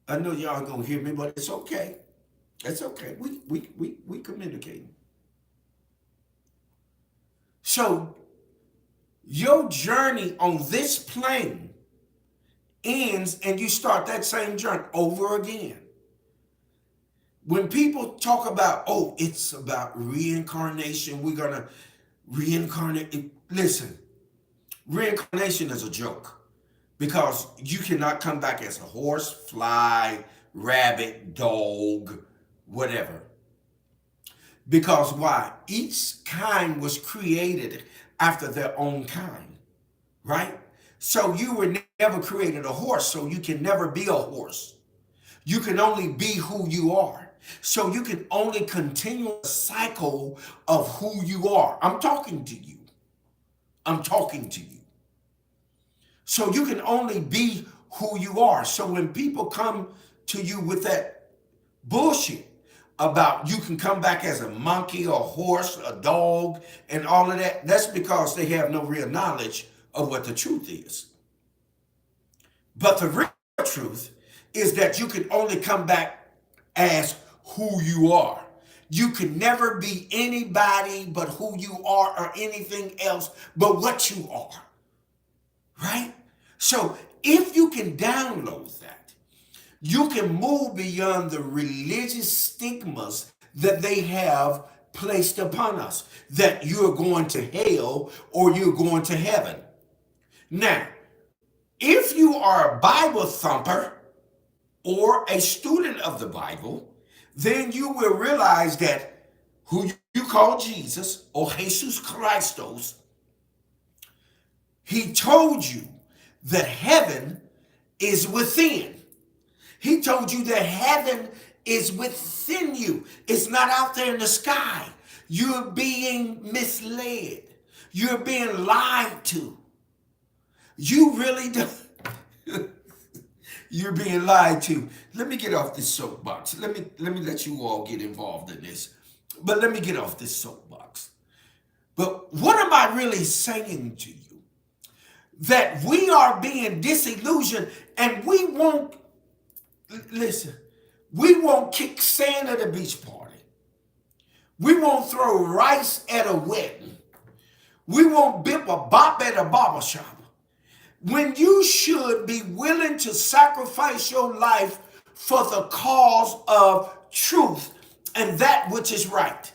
[SPEAKER 1] I know y'all gonna hear me, but it's okay. It's okay. We communicating. So your journey on this plane ends and you start that same journey over again. When people talk about, oh, it's about reincarnation, we're going to reincarnate. Listen, reincarnation is a joke because you cannot come back as a horse, fly, rabbit, dog, whatever. Because why? Each kind was created after their own kind, right? So you were never created a horse, so you can never be a horse. You can only be who you are. So you can only continue a cycle of who you are. I'm talking to you. I'm talking to you. So you can only be who you are. So when people come to you with that bullshit about you can come back as a monkey or a horse, a dog, and all of that, that's because they have no real knowledge of what the truth is. But the real truth is that you can only come back as who you are. You can never be anybody but who you are or anything else but what you are. Right? So if you can download that, you can move beyond the religious stigmas that they have placed upon us, that you're going to hell or you're going to heaven. Now, if you are a Bible thumper or a student of the Bible, then you will realize that who you call Jesus or Jesus Christos, he told you that heaven is within. He told you that heaven is within you. It's not out there in the sky. You're being misled. You're being lied to. You really don't. You're being lied to. Let me get off this soapbox. Let me let you all get involved in this. But let me get off this soapbox. But what am I really saying to you? That we are being disillusioned and we won't, listen, we won't kick sand at a beach party. We won't throw rice at a wedding. We won't bip a bop at a barber shop. When you should be willing to sacrifice your life for the cause of truth and that which is right.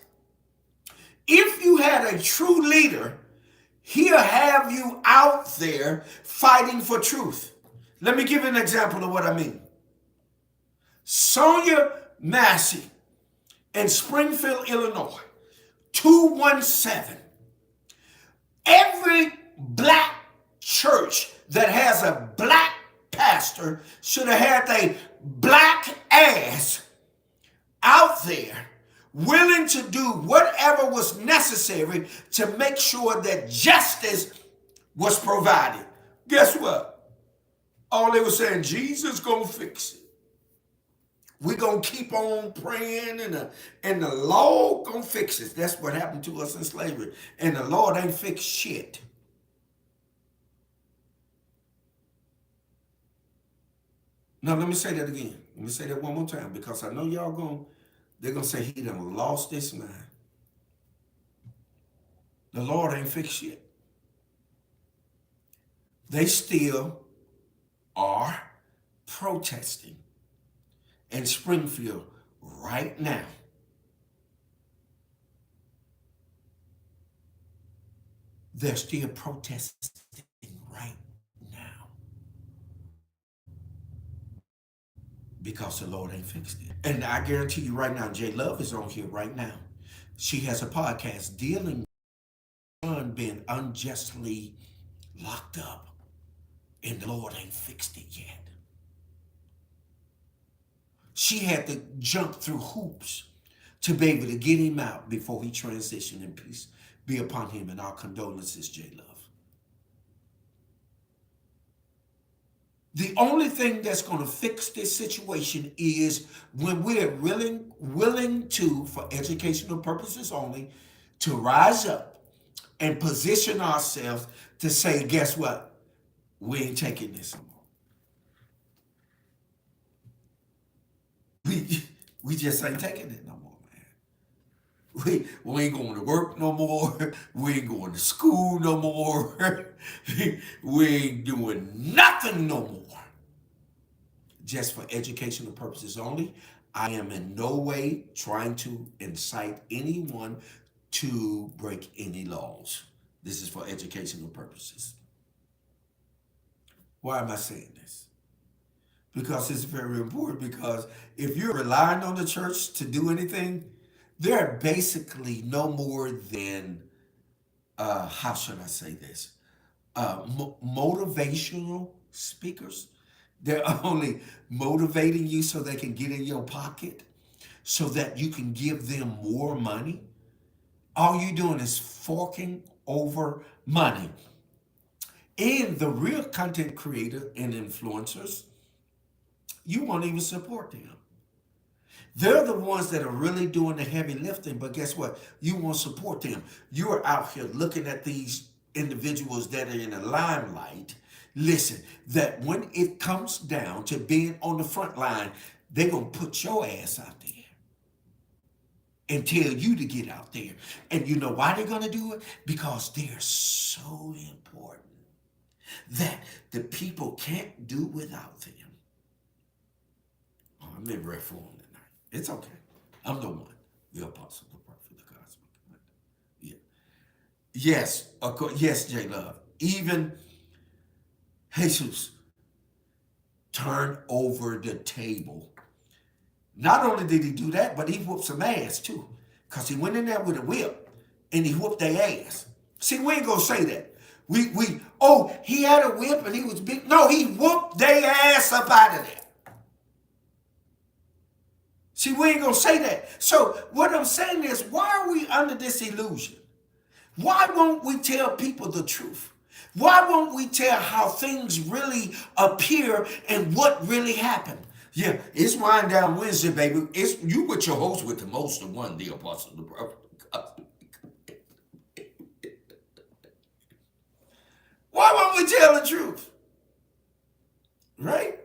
[SPEAKER 1] If you had a true leader, he'll have you out there fighting for truth. Let me give you an example of what I mean. Sonia Massey in Springfield, Illinois, 217. Every black church that has a black pastor should have had a black ass out there willing to do whatever was necessary to make sure that justice was provided. Guess what? All they were saying, Jesus gonna fix it. We're going to keep on praying, and the Lord going to fix it. That's what happened to us in slavery. And the Lord ain't fixed shit. Now, let me say that again. Let me say that one more time, because I know they're going to say he done lost his mind. The Lord ain't fixed shit. They still are protesting in Springfield right now. They're still protesting right now because the Lord ain't fixed it. And I guarantee you right now, J Love is on here right now. She has a podcast dealing with son being unjustly locked up, and the Lord ain't fixed it yet. She had to jump through hoops to be able to get him out before he transitioned, and peace be upon him, and our condolences, J Love. The only thing that's going to fix this situation is when we're willing to, for educational purposes only, to rise up and position ourselves to say, guess what? We ain't taking this no more. We just ain't taking it no more, man. We ain't going to work no more. We ain't going to school no more. We ain't doing nothing no more. Just for educational purposes only. I am in no way trying to incite anyone to break any laws. This is for educational purposes. Why am I saying this? Because it's very important, because if you're relying on the church to do anything, they're basically no more than, how should I say this? Motivational speakers. They're only motivating you so they can get in your pocket, so that you can give them more money. All you're doing is forking over money. And the real content creator and influencers, you won't even support them. They're the ones that are really doing the heavy lifting, but guess what? You won't support them. You're out here looking at these individuals that are in the limelight. Listen, that when it comes down to being on the front line, they're going to put your ass out there and tell you to get out there. And you know why they're going to do it? Because they're so important that the people can't do without them. Oh, I'm in red form tonight. It's okay. I'm the one, the apostle, the prophet, the cosmic. Yeah. Yes, of course. Yes, J Love. Even Jesus turned over the table. Not only did he do that, but he whooped some ass too. Because he went in there with a whip and he whooped their ass. See, we ain't gonna say that. He had a whip and he was big. No, he whooped their ass up out of there. See, we ain't gonna say that. So what I'm saying is, why are we under this illusion? Why won't we tell people the truth? Why won't we tell how things really appear and what really happened? Yeah, it's Wind Down Wednesday, baby. It's you with your host with the most of one, the apostle, the prophet. Why won't we tell the truth? Right?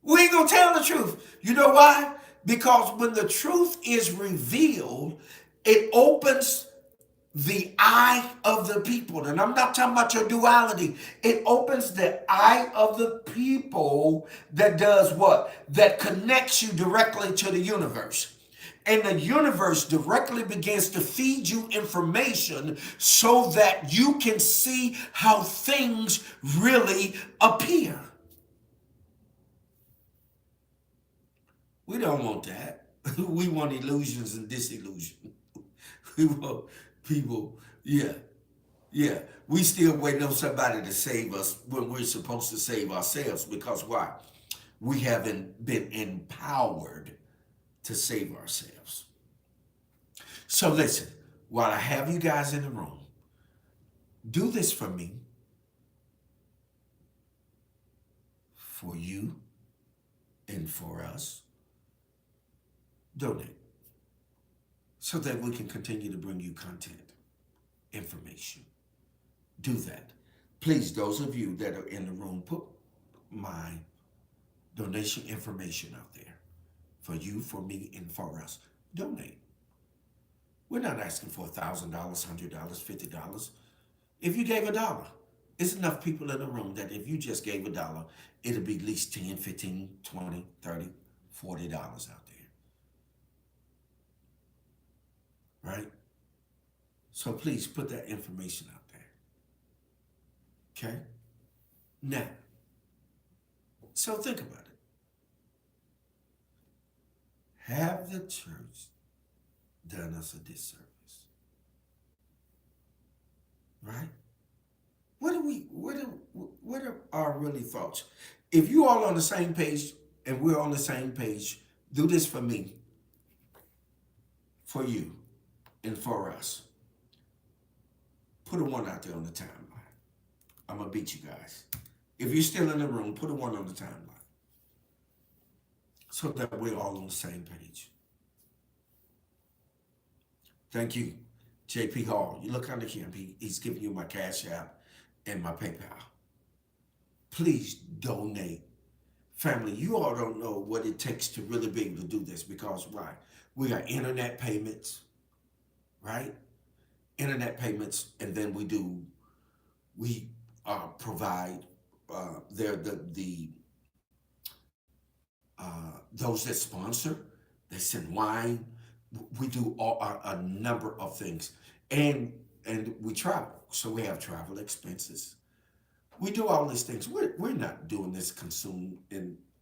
[SPEAKER 1] We ain't gonna tell the truth. You know why? Because when the truth is revealed, it opens the eye of the people. And I'm not talking about your duality. It opens the eye of the people that does what? That connects you directly to the universe. And the universe directly begins to feed you information so that you can see how things really appear. We don't want that. We want illusions and disillusion. We want people, yeah, yeah. We still waiting on somebody to save us when we're supposed to save ourselves. Because why? We haven't been empowered to save ourselves. So listen, while I have you guys in the room, do this for me, for you, and for us. donate so that we can continue to bring you content, information. Do that. Please, those of you that are in the room, put my donation information out there for you, for me, and for us. Donate. We're not asking for $1,000, $100, $50. If you gave $1, it's enough people in the room that if you just gave $1, it'll be at least 10, 15, 20, 30, $40 out there. Right? So please put that information out there. Okay? Now, so think about it. Have the church done us a disservice? Right? What are our really thoughts? If you all on the same page and we're on the same page, do this for me, for you, and for us. Put a 1 out there on the timeline. I'm going to beat you guys. If you're still in the room, put a 1 on the timeline. So that we're all on the same page. Thank you, JP Hall. You look under him. He's giving you my Cash App and my PayPal. Please donate. Family, you all don't know what it takes to really be able to do this, because why? We got internet payments, right? Internet payments, and then we provide those that sponsor. They send wine. We do a number of things, and we travel, so we have travel expenses. We do all these things. We're not doing this consumed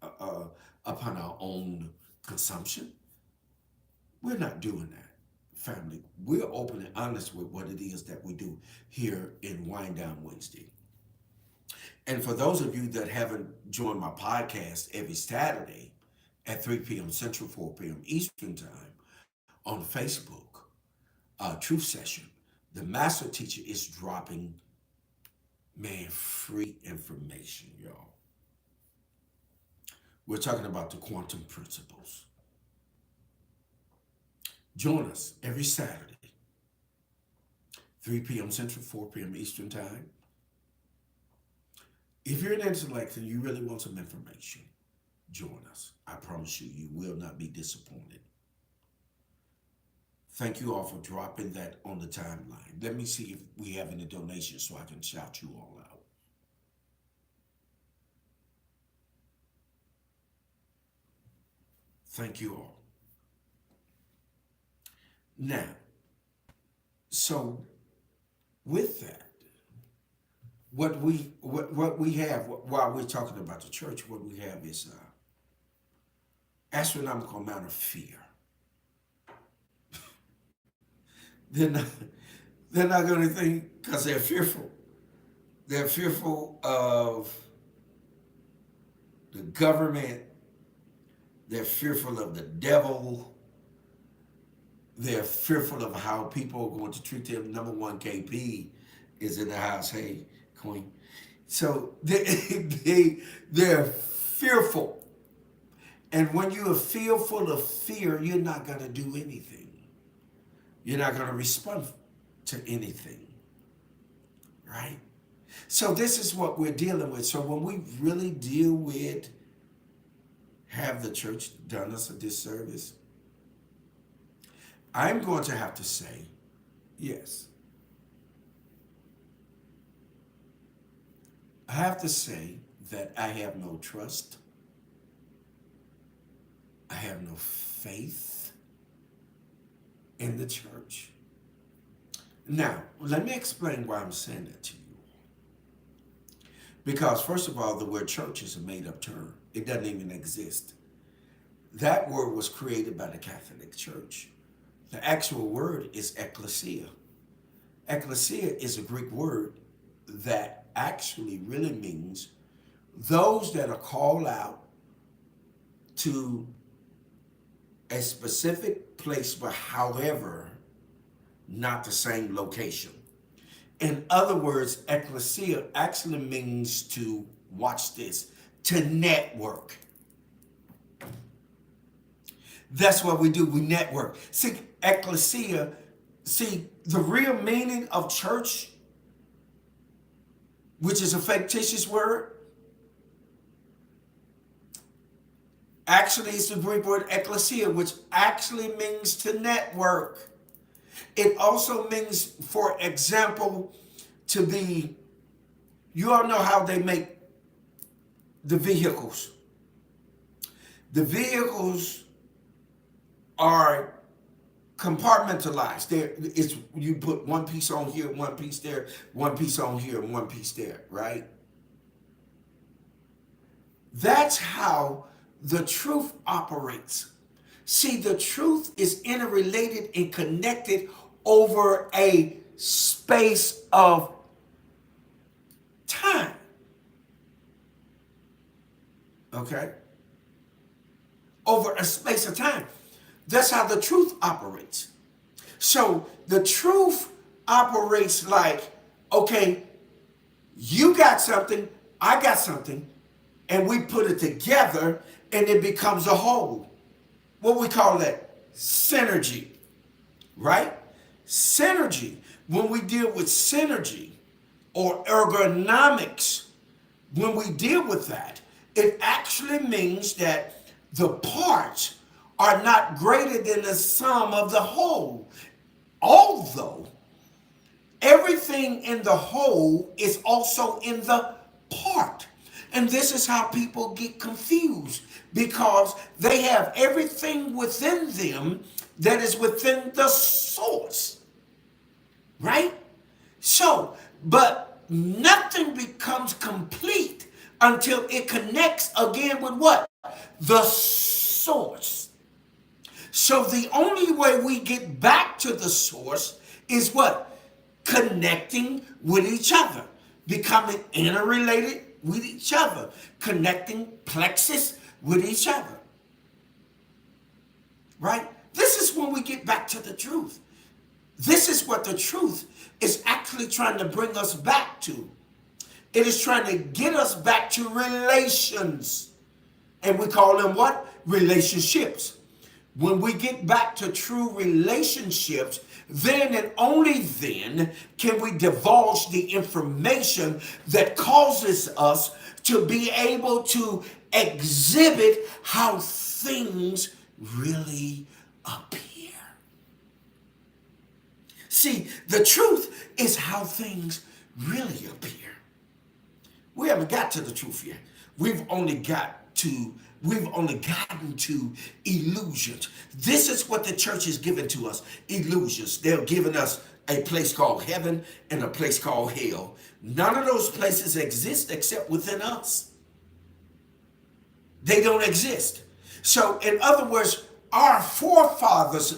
[SPEAKER 1] upon our own consumption. We're not doing that, family. We're open and honest with what it is that we do here in Wind Down Wednesday. And for those of you that haven't joined my podcast every Saturday at 3 p.m. Central, 4 p.m. Eastern Time on Facebook, Truth Session, the master teacher is dropping, free information, y'all. We're talking about the quantum principles. Join us every Saturday, 3 p.m. Central, 4 p.m. Eastern Time. If you're an intellect and you really want some information, join us. I promise you, you will not be disappointed. Thank you all for dropping that on the timeline. Let me see if we have any donations so I can shout you all out. Thank you all. Now, so with that, what we have while we're talking about the church, what we have is astronomical amount of fear. They're not going to think, because they're fearful. They're fearful of the government. They're fearful of the devil. They're fearful of how people are going to treat them. Number one, KP is in the house. Hey, Queen. So they're fearful. And when you are fearful of fear, you're not going to do anything. You're not going to respond to anything, right? So this is what we're dealing with. So when we really deal with, have the church done us a disservice? I'm going to have to say, yes. I have to say that I have no trust. I have no faith in the church. Now, let me explain why I'm saying that to you. Because first of all, the word church is a made-up term. It doesn't even exist. That word was created by the Catholic Church. The actual word is ecclesia. Ecclesia is a Greek word that actually really means those that are called out to a specific place, but however, not the same location. In other words, ecclesia actually means to, watch this, to network. That's what we do. We network. See, ecclesia, see, the real meaning of church, which is a fictitious word, actually is the Greek word ecclesia, which actually means to network. It also means, for example, to be, you all know how they make the vehicles. The vehicles are compartmentalized. You put one piece on here, one piece there, one piece on here, and one piece there, right? That's how the truth operates. See, the truth is interrelated and connected over a space of time. Okay? Over a space of time. That's how the truth operates. So the truth operates like, okay, you got something, I got something, and we put it together and it becomes a whole. What we call that? Synergy, right? Synergy. When we deal with synergy or ergonomics, when we deal with that, it actually means that the parts are not greater than the sum of the whole. Although everything in the whole is also in the part. And this is how people get confused, because they have everything within them that is within the source, right? So, but nothing becomes complete until it connects again with what? The source. So the only way we get back to the source is what? Connecting with each other, becoming interrelated with each other, connecting plexus with each other. Right? This is when we get back to the truth. This is what the truth is actually trying to bring us back to. It is trying to get us back to relations. And we call them what? Relationships. When we get back to true relationships, then and only then can we divulge the information that causes us to be able to exhibit how things really appear. See, the truth is how things really appear. We haven't got to the truth yet. We've only gotten to illusions. This is what the church has given to us, illusions. They're giving us a place called heaven and a place called hell. None of those places exist except within us. They don't exist. So, in other words, our forefathers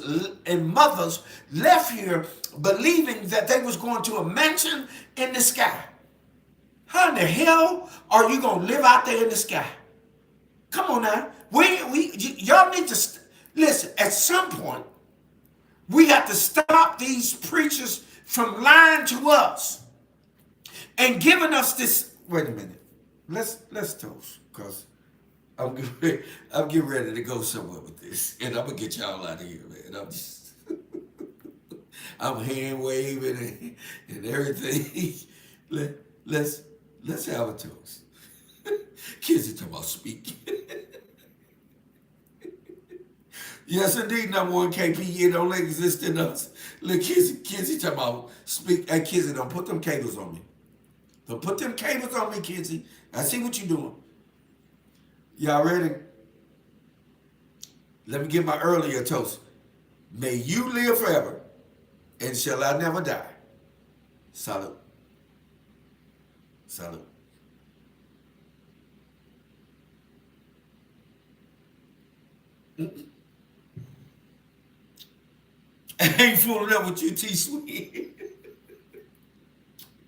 [SPEAKER 1] and mothers left here believing that they was going to a mansion in the sky. How in the hell are you going to live out there in the sky? Come on now. Y'all need to, listen, at some point, we have to stop these preachers from lying to us and giving us this. Wait a minute. Let's toast, because I'm getting ready to go somewhere with this. And I'm going to get y'all out of here, man. I'm hand waving and everything. Let's have a toast. Kids are talking about speaking. Yes, indeed, number one KP, it don't exist in us. Look, kids talking about speak. Hey, kids, don't put them cables on me. Don't put them cables on me, kids. I see what you're doing. Y'all ready? Let me give my earlier toast. May you live forever, and shall I never die. Salute. Salute. I ain't fooling up with you, T-Swin.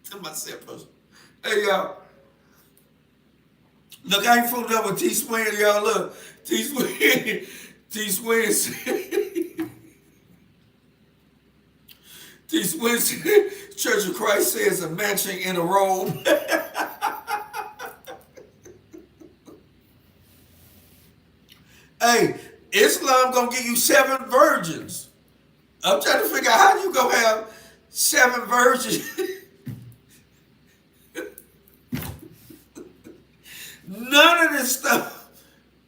[SPEAKER 1] To myself, hey, y'all. Look, I ain't fooling up with T-Swin, y'all. Look, T-Swin said, Church of Christ says a mansion in a robe. Hey, Islam gonna give you 7 virgins. I'm trying to figure out how you gonna have 7 virgins. None of this stuff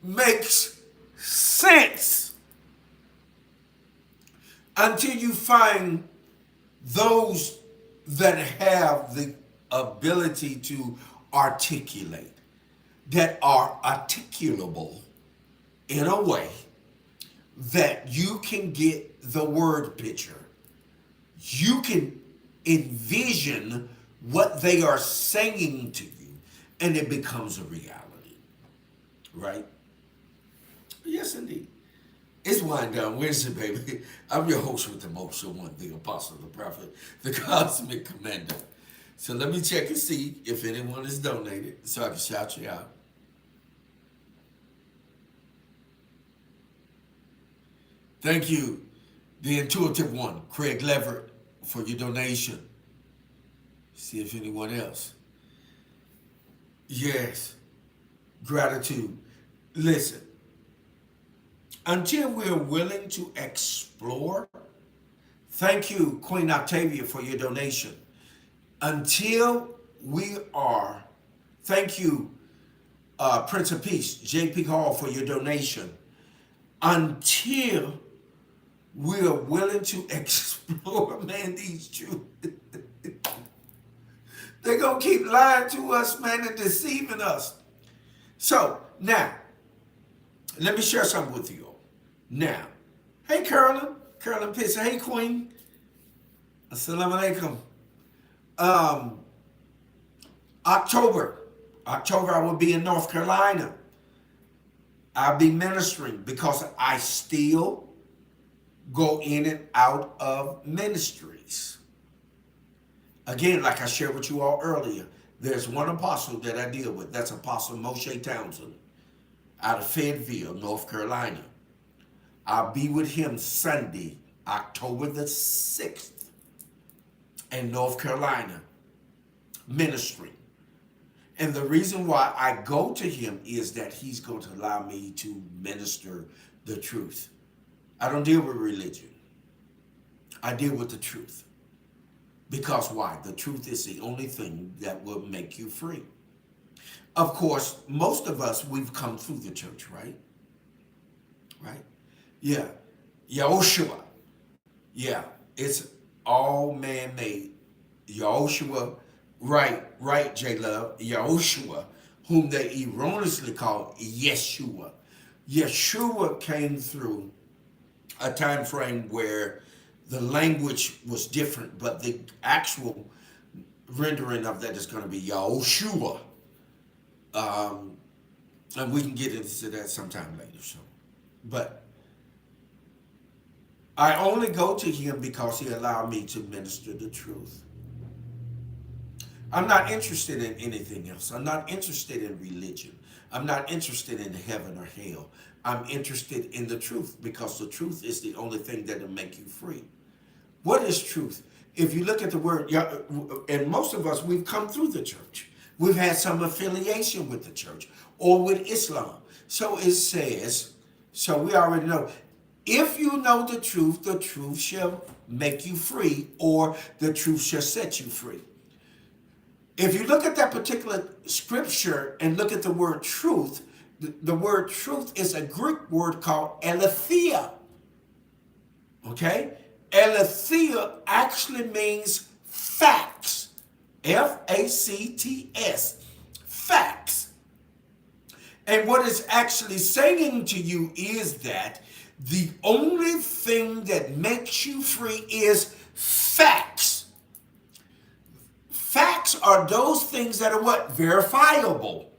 [SPEAKER 1] makes sense until you find those that have the ability to articulate, that are articulable in a way that you can get the word picture. You can envision what they are saying to you, and it becomes a reality. Right? Yes, indeed. It's Wind Down Wednesday, baby. I'm your host with the most, the one, the apostle, the prophet, the cosmic commander. So let me check and see if anyone has donated so I can shout you out. Thank you, the intuitive one, Craig Leverett, for your donation. See if anyone else. Yes, gratitude. Listen, until we're willing to explore, thank you, Queen Octavia, for your donation. Until we are, thank you, Prince of Peace, J.P. Hall, for your donation. Until we are willing to explore, man, these truths. They're going to keep lying to us, man, and deceiving us. So, now, let me share something with you all. Now, hey, Carolyn Pitts, hey, Queen. Assalamu alaikum. October, I will be in North Carolina. I'll be ministering because I still go in and out of ministries. Again, like I shared with you all earlier, there's one apostle that I deal with. That's Apostle Moshe Townsend out of Fayetteville, North Carolina. I'll be with him Sunday, October the 6th in North Carolina, ministering. And the reason why I go to him is that he's going to allow me to minister the truth. I don't deal with religion. I deal with the truth. Because why? The truth is the only thing that will make you free. Of course, most of us, we've come through the church, right? Right? Yeah. Yahushua. Yeah. It's all man-made. Yahushua, right, J-Love. Yahushua, whom they erroneously call Yeshua. Yeshua came through a time frame where the language was different, but the actual rendering of that is going to be Yahushua. And we can get into that sometime later. So, but I only go to him because he allowed me to minister the truth. I'm not interested in anything else. I'm not interested in religion. I'm not interested in heaven or hell. I'm interested in the truth because the truth is the only thing that will make you free. What is truth? If you look at the word, and most of us, we've come through the church. We've had some affiliation with the church or with Islam. So it says, so we already know, if you know the truth shall make you free, or the truth shall set you free. If you look at that particular scripture and look at the word truth, the word truth is a Greek word called aletheia. Okay? Aletheia actually means facts. F-A-C-T-S. Facts. And what it's actually saying to you is that the only thing that makes you free is facts. Facts are those things that are what? Verifiable.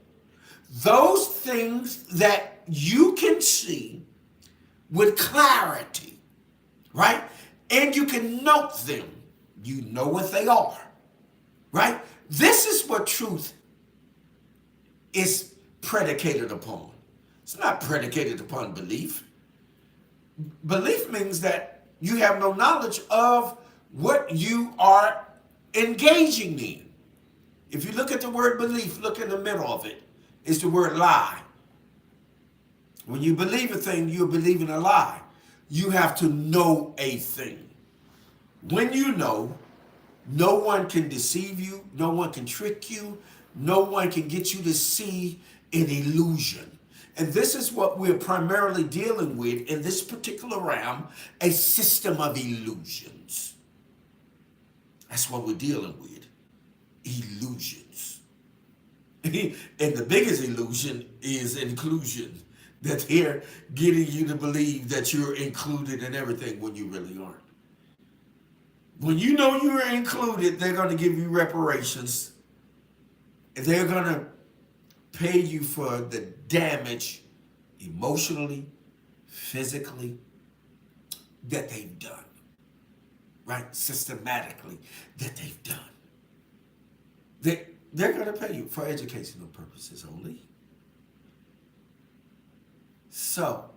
[SPEAKER 1] Those things that you can see with clarity, right? And you can note them. You know what they are, right? This is what truth is predicated upon. It's not predicated upon belief. Belief means that you have no knowledge of what you are engaging in. If you look at the word belief, look in the middle of it. It's the word lie. When you believe a thing, you're believing a lie. You have to know a thing. When you know, no one can deceive you, no one can trick you, no one can get you to see an illusion. And this is what we're primarily dealing with in this particular realm, a system of illusions. That's what we're dealing with, illusions. And the biggest illusion is inclusion, that they're getting you to believe that you're included in everything when you really aren't. When you know you're included, they're going to give you reparations. They're going to pay you for the damage emotionally, physically, that they've done, right? Systematically, that they've done. They're going to pay you for educational purposes only. So,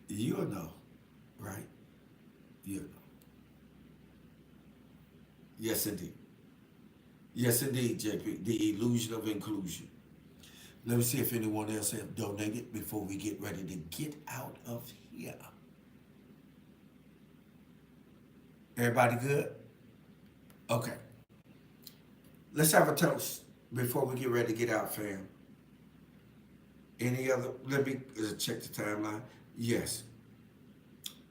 [SPEAKER 1] you'll know, right? You'll know. Yes, indeed. Yes, indeed, JP. The illusion of inclusion. Let me see if anyone else has donated before we get ready to get out of here. Everybody good? Okay. Let's have a toast before we get ready to get out, fam. Any other? Let me check the timeline. Yes.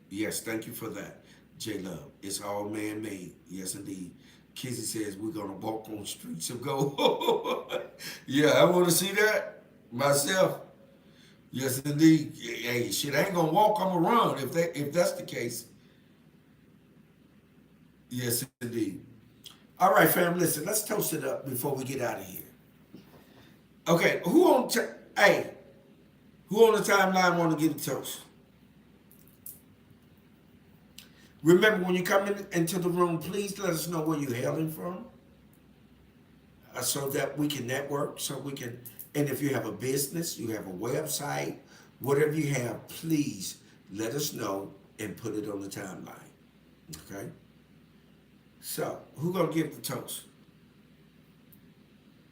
[SPEAKER 1] Yes, thank you for that, J Love. It's all man made. Yes, indeed. Kizzy says we're going to walk on streets of gold. Yeah, I want to see that myself. Yes, indeed. Hey, shit, I ain't going to walk, I'm going to run if that's the case. Yes, indeed. All right, fam, listen, let's toast it up before we get out of here. Okay, who on the timeline want to give a toast? Remember, when you come into the room, please let us know where you're hailing from, so that we can network, and if you have a business, you have a website, whatever you have, please let us know and put it on the timeline. Okay? So, who gonna give the toast?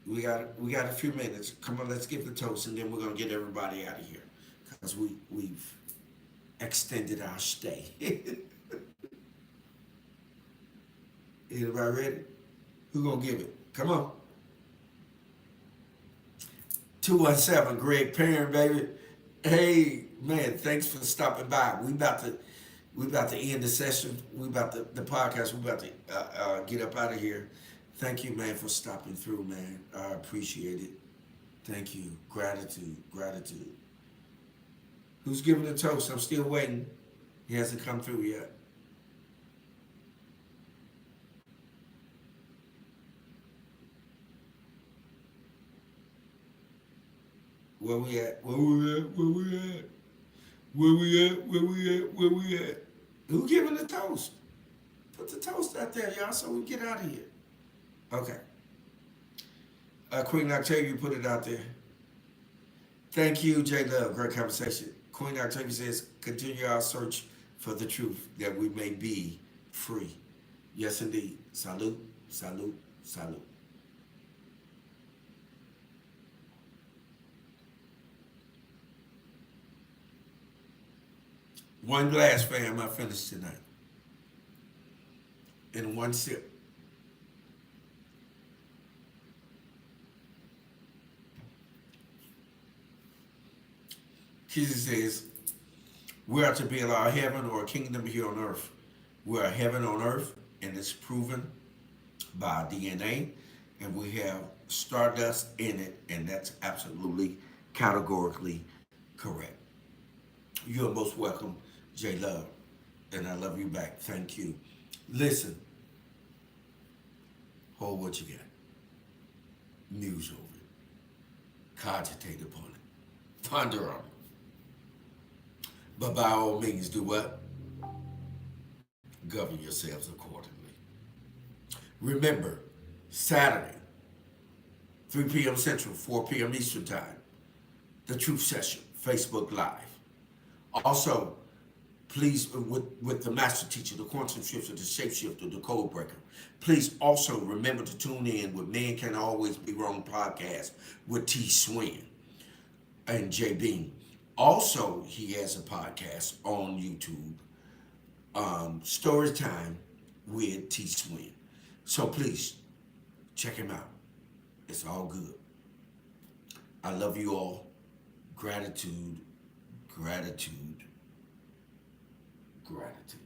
[SPEAKER 1] We got a few minutes. Come on, let's give the toast, and then we're gonna get everybody out of here because we've extended our stay. Everybody ready? Who gonna give it? Come on. 217, Greg Perrin, baby. Hey, man, thanks for stopping by. We about to end the session. The podcast. We about to get up out of here. Thank you, man, for stopping through, man. I appreciate it. Thank you. Gratitude. Who's giving the toast? I'm still waiting. He hasn't come through yet. Where we at? Who giving the toast? Put the toast out there, y'all, so we get out of here. Okay. Queen Octavia put it out there. Thank you, J Love. Great conversation. Queen Octavia says, continue our search for the truth that we may be free. Yes, indeed. Salute. One glass, fam, I finished tonight. In one sip. Jesus says, we are to build our heaven or a kingdom here on earth. We are heaven on earth, and it's proven by our DNA, and we have stardust in it, and that's absolutely categorically correct. You're most welcome, J Love, and I love you back. Thank you. Listen, hold what you got. Muse over it. Cogitate upon it. Ponder on it. But by all means, do what? Govern yourselves accordingly. Remember, Saturday, 3 p.m. Central, 4 p.m. Eastern Time, the Truth Session, Facebook Live. Also, please, with the Master Teacher, the Quantum Shifter, the Shapeshifter, the Code Breaker, please also remember to tune in with Man Can Always Be Wrong podcast with T. Swin and J. Bean. Also, he has a podcast on YouTube, Story Time with T Swing. So please check him out. It's all good. I love you all. Gratitude, gratitude, gratitude.